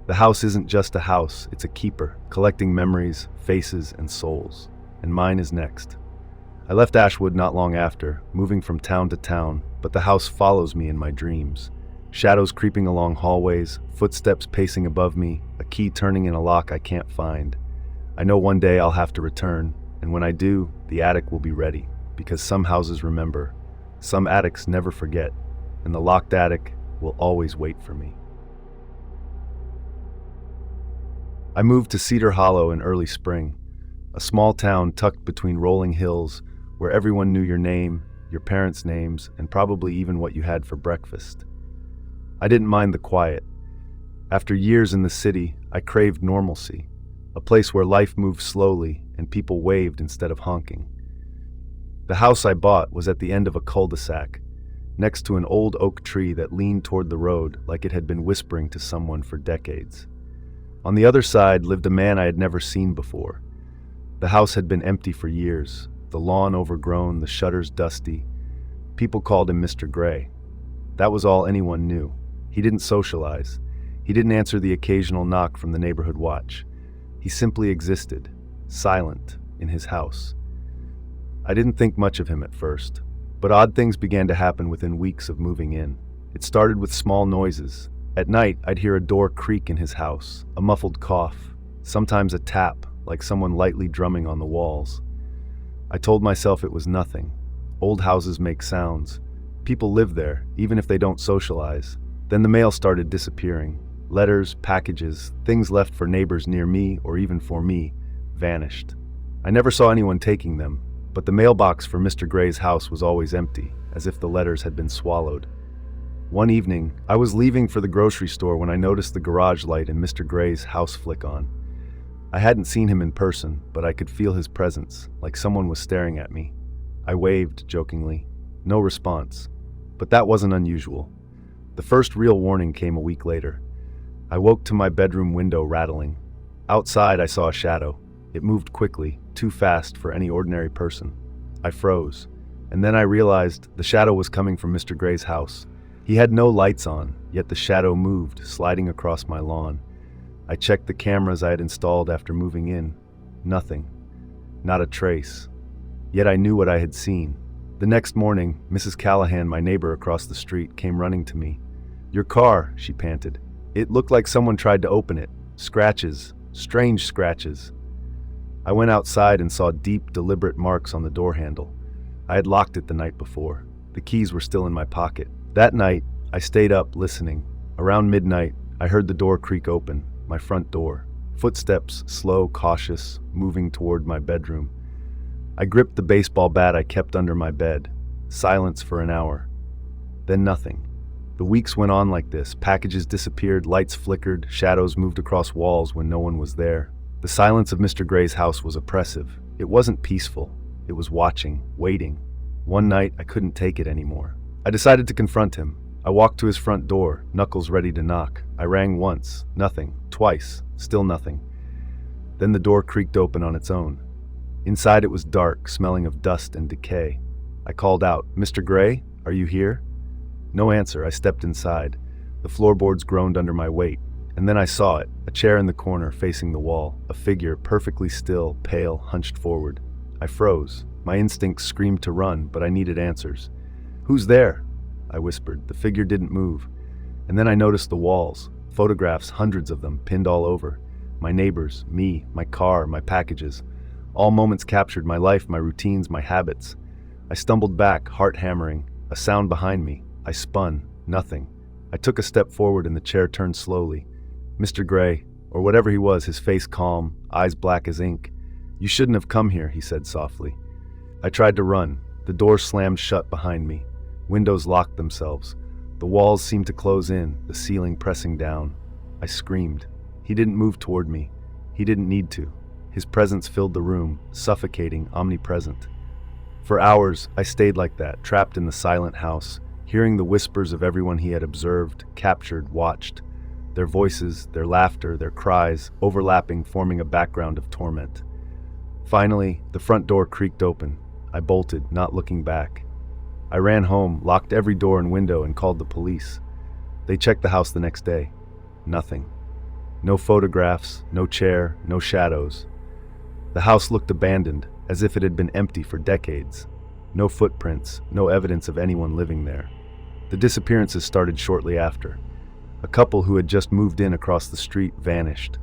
The house isn't just a house, it's a keeper, collecting memories, faces, and souls. And mine is next. I left Ashwood not long after, moving from town to town, but the house follows me in my dreams. Shadows creeping along hallways, footsteps pacing above me, a key turning in a lock I can't find. I know one day I'll have to return, and when I do, the attic will be ready, because some houses remember, some attics never forget, and the locked attic will always wait for me. I moved to Cedar Hollow in early spring, a small town tucked between rolling hills where everyone knew your name, your parents' names, and probably even what you had for breakfast. I didn't mind the quiet. After years in the city, I craved normalcy, a place where life moved slowly and people waved instead of honking. The house I bought was at the end of a cul-de-sac, next to an old oak tree that leaned toward the road like it had been whispering to someone for decades. On the other side lived a man I had never seen before. The house had been empty for years, the lawn overgrown, the shutters dusty. People called him Mr. Gray. That was all anyone knew. He didn't socialize. He didn't answer the occasional knock from the neighborhood watch. He simply existed, silent, in his house. I didn't think much of him at first, but odd things began to happen within weeks of moving in. It started with small noises. At night, I'd hear a door creak in his house, a muffled cough, sometimes a tap, like someone lightly drumming on the walls. I told myself it was nothing. Old houses make sounds. People live there, even if they don't socialize. Then the mail started disappearing. Letters, packages, things left for neighbors near me, or even for me, vanished. I never saw anyone taking them, but the mailbox for Mr. Gray's house was always empty, as if the letters had been swallowed. One evening, I was leaving for the grocery store when I noticed the garage light in Mr. Gray's house flick on. I hadn't seen him in person, but I could feel his presence, like someone was staring at me. I waved jokingly. No response. But that wasn't unusual. The first real warning came a week later. I woke to my bedroom window rattling. Outside, I saw a shadow. It moved quickly, too fast for any ordinary person. I froze, and then I realized the shadow was coming from Mr. Gray's house. He had no lights on, yet the shadow moved, sliding across my lawn. I checked the cameras I had installed after moving in. Nothing. Not a trace. Yet I knew what I had seen. The next morning, Mrs. Callahan, my neighbor across the street, came running to me. "Your car," she panted. "It looked like someone tried to open it. Scratches. Strange scratches." I went outside and saw deep, deliberate marks on the door handle. I had locked it the night before. The keys were still in my pocket. That night, I stayed up listening. Around midnight, I heard the door creak open, my front door. Footsteps, slow, cautious, moving toward my bedroom. I gripped the baseball bat I kept under my bed. Silence for an hour. Then nothing. The weeks went on like this. Packages disappeared, lights flickered, shadows moved across walls when no one was there. The silence of Mr. Gray's house was oppressive. It wasn't peaceful. It was watching, waiting. One night, I couldn't take it anymore. I decided to confront him. I walked to his front door, knuckles ready to knock. I rang once, nothing. Twice, still nothing. Then the door creaked open on its own. Inside it was dark, smelling of dust and decay. I called out, "Mr. Gray, are you here?" No answer. I stepped inside. The floorboards groaned under my weight. And then I saw it, a chair in the corner facing the wall, a figure perfectly still, pale, hunched forward. I froze. My instincts screamed to run, but I needed answers. "Who's there?" I whispered. The figure didn't move. And then I noticed the walls, photographs, hundreds of them, pinned all over. My neighbors, me, my car, my packages. All moments captured, my life, my routines, my habits. I stumbled back, heart hammering, a sound behind me. I spun, nothing. I took a step forward and the chair turned slowly. Mr. Gray, or whatever he was, his face calm, eyes black as ink. "You shouldn't have come here," he said softly. I tried to run. The door slammed shut behind me. Windows locked themselves. The walls seemed to close in, the ceiling pressing down. I screamed. He didn't move toward me. He didn't need to. His presence filled the room, suffocating, omnipresent. For hours, I stayed like that, trapped in the silent house, hearing the whispers of everyone he had observed, captured, watched. Their voices, their laughter, their cries, overlapping, forming a background of torment. Finally, the front door creaked open. I bolted, not looking back. I ran home, locked every door and window, and called the police. They checked the house the next day. Nothing. No photographs, no chair, no shadows. The house looked abandoned, as if it had been empty for decades. No footprints, no evidence of anyone living there. The disappearances started shortly after. A couple who had just moved in across the street vanished.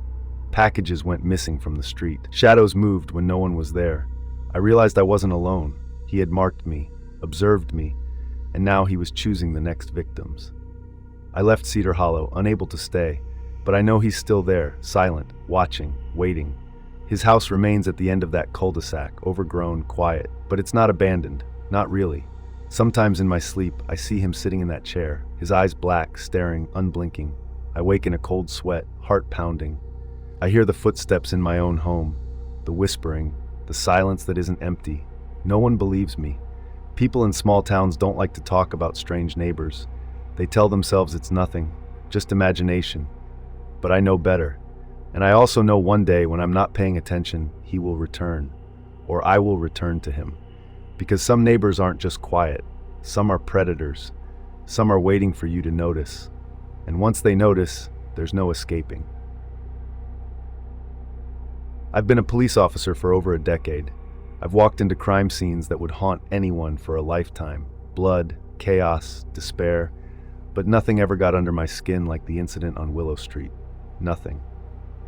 Packages went missing from the street. Shadows moved when no one was there. I realized I wasn't alone. He had marked me, observed me, and now he was choosing the next victims. I left Cedar Hollow, unable to stay, but I know he's still there, silent, watching, waiting. His house remains at the end of that cul-de-sac, overgrown, quiet, but it's not abandoned, not really. Sometimes in my sleep, I see him sitting in that chair, his eyes black, staring, unblinking. I wake in a cold sweat, heart pounding. I hear the footsteps in my own home, the whispering, the silence that isn't empty. No one believes me. People in small towns don't like to talk about strange neighbors. They tell themselves it's nothing, just imagination. But I know better. And I also know one day when I'm not paying attention, he will return, or I will return to him. Because some neighbors aren't just quiet. Some are predators. Some are waiting for you to notice. And once they notice, there's no escaping. I've been a police officer for over a decade. I've walked into crime scenes that would haunt anyone for a lifetime. Blood, chaos, despair. But nothing ever got under my skin like the incident on Willow Street. Nothing.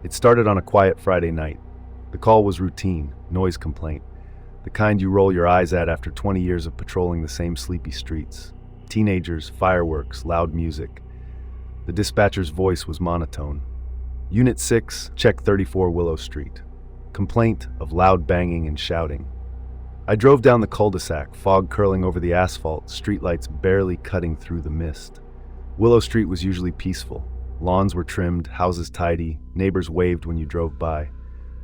It started on a quiet Friday night. The call was routine, noise complaint. The kind you roll your eyes at after 20 years of patrolling the same sleepy streets. Teenagers, fireworks, loud music. The dispatcher's voice was monotone. Unit 6, check 34 Willow Street. Complaint of loud banging and shouting. I drove down the cul-de-sac, fog curling over the asphalt, streetlights barely cutting through the mist. Willow Street was usually peaceful. Lawns were trimmed, houses tidy, neighbors waved when you drove by.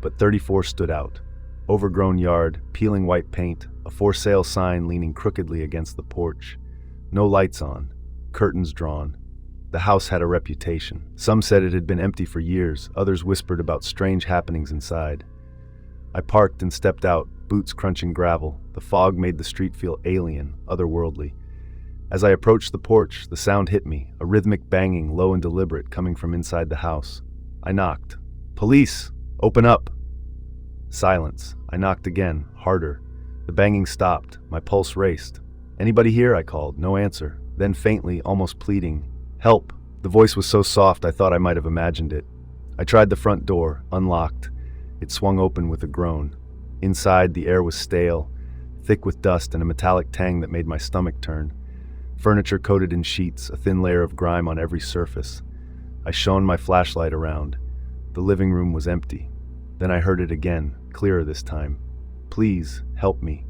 But 34 stood out. Overgrown yard, peeling white paint, a for sale sign leaning crookedly against the porch. No lights on, curtains drawn. The house had a reputation. Some said it had been empty for years, others whispered about strange happenings inside. I parked and stepped out, boots crunching gravel. The fog made the street feel alien, otherworldly. As I approached the porch, the sound hit me, a rhythmic banging, low and deliberate, coming from inside the house. I knocked. "Police! Open up!" Silence. I knocked again, harder. The banging stopped. My pulse raced. "Anybody here?" I called. No answer. Then faintly, almost pleading, "Help!" The voice was so soft I thought I might have imagined it. I tried the front door, unlocked. It swung open with a groan. Inside, the air was stale, thick with dust and a metallic tang that made my stomach turn. Furniture coated in sheets, a thin layer of grime on every surface. I shone my flashlight around. The living room was empty. Then I heard it again, clearer this time. "Please, help me."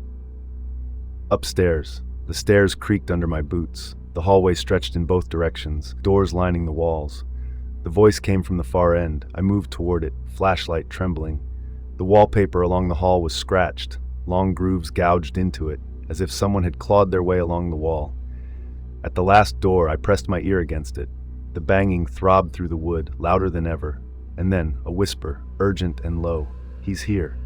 Upstairs. The stairs creaked under my boots. The hallway stretched in both directions, doors lining the walls. The voice came from the far end. I moved toward it, flashlight trembling. The wallpaper along the hall was scratched, long grooves gouged into it, as if someone had clawed their way along the wall. At the last door, I pressed my ear against it. The banging throbbed through the wood, louder than ever. And then, a whisper, urgent and low. "He's here."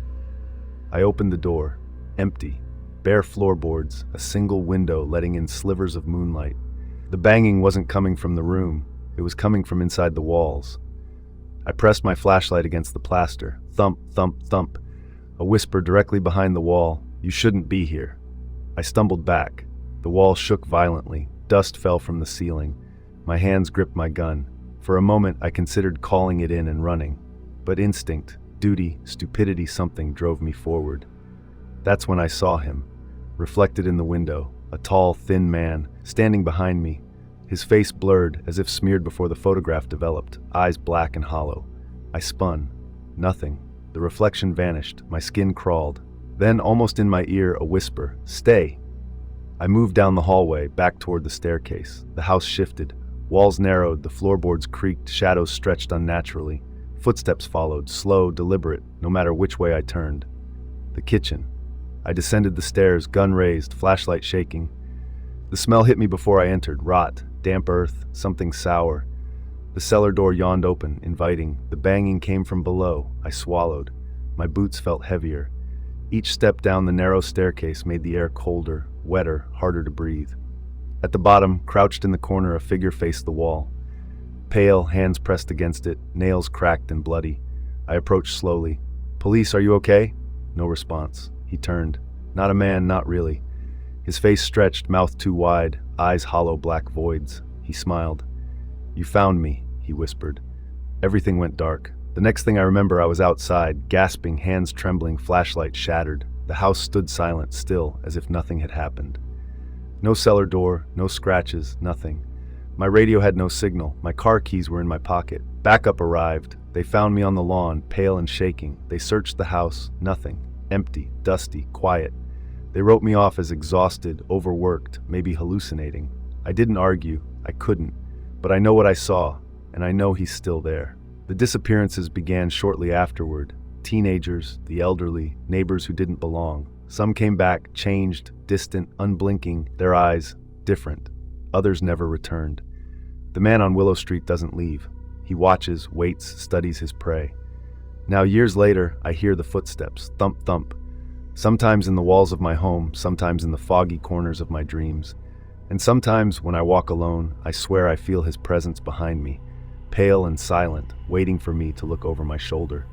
I opened the door. Empty. Bare floorboards, a single window letting in slivers of moonlight. The banging wasn't coming from the room. It was coming from inside the walls. I pressed my flashlight against the plaster. Thump, thump, thump. A whisper directly behind the wall. "You shouldn't be here." I stumbled back. The wall shook violently. Dust fell from the ceiling. My hands gripped my gun. For a moment, I considered calling it in and running. But instinct, duty, stupidity, something drove me forward. That's when I saw him, reflected in the window, a tall, thin man, standing behind me, his face blurred as if smeared before the photograph developed, eyes black and hollow. I spun. Nothing. The reflection vanished. My skin crawled. Then, almost in my ear, a whisper, "Stay." I moved down the hallway, back toward the staircase. The house shifted. Walls narrowed, the floorboards creaked, shadows stretched unnaturally. Footsteps followed, slow, deliberate, no matter which way I turned. The kitchen. I descended the stairs, gun raised, flashlight shaking. The smell hit me before I entered, rot, damp earth, something sour. The cellar door yawned open, inviting. The banging came from below. I swallowed. My boots felt heavier. Each step down the narrow staircase made the air colder, wetter, harder to breathe. At the bottom, crouched in the corner, a figure faced the wall. Pale, hands pressed against it, nails cracked and bloody. I approached slowly. "Police, are you okay?" No response. He turned. Not a man, not really. His face stretched, mouth too wide, eyes hollow black voids. He smiled. "You found me," he whispered. Everything went dark. The next thing I remember, I was outside, gasping, hands trembling, flashlight shattered. The house stood silent, still, as if nothing had happened. No cellar door, no scratches, nothing. My radio had no signal. My car keys were in my pocket. Backup arrived. They found me on the lawn, pale and shaking. They searched the house. Nothing. Empty, dusty, quiet. They wrote me off as exhausted, overworked, maybe hallucinating. I didn't argue. I couldn't. But I know what I saw, and I know he's still there. The disappearances began shortly afterward. Teenagers, the elderly, neighbors who didn't belong. Some came back, changed, distant, unblinking, their eyes different. Others never returned. The man on Willow Street doesn't leave. He watches, waits, studies his prey. Now, years later, I hear the footsteps, thump, thump. Sometimes in the walls of my home, sometimes in the foggy corners of my dreams. And sometimes, when I walk alone, I swear I feel his presence behind me, pale and silent, waiting for me to look over my shoulder.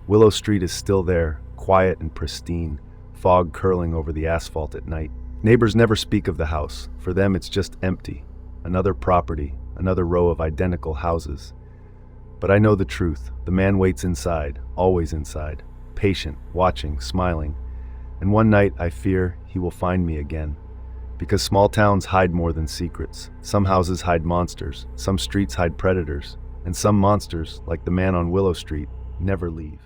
Willow Street is still there, quiet and pristine, fog curling over the asphalt at night. Neighbors never speak of the house. For them, it's just empty. Another property, another row of identical houses. But I know the truth. The man waits inside, always inside, patient, watching, smiling. And one night, I fear, he will find me again. Because small towns hide more than secrets. Some houses hide monsters, some streets hide predators, and some monsters, like the man on Willow Street, never leave.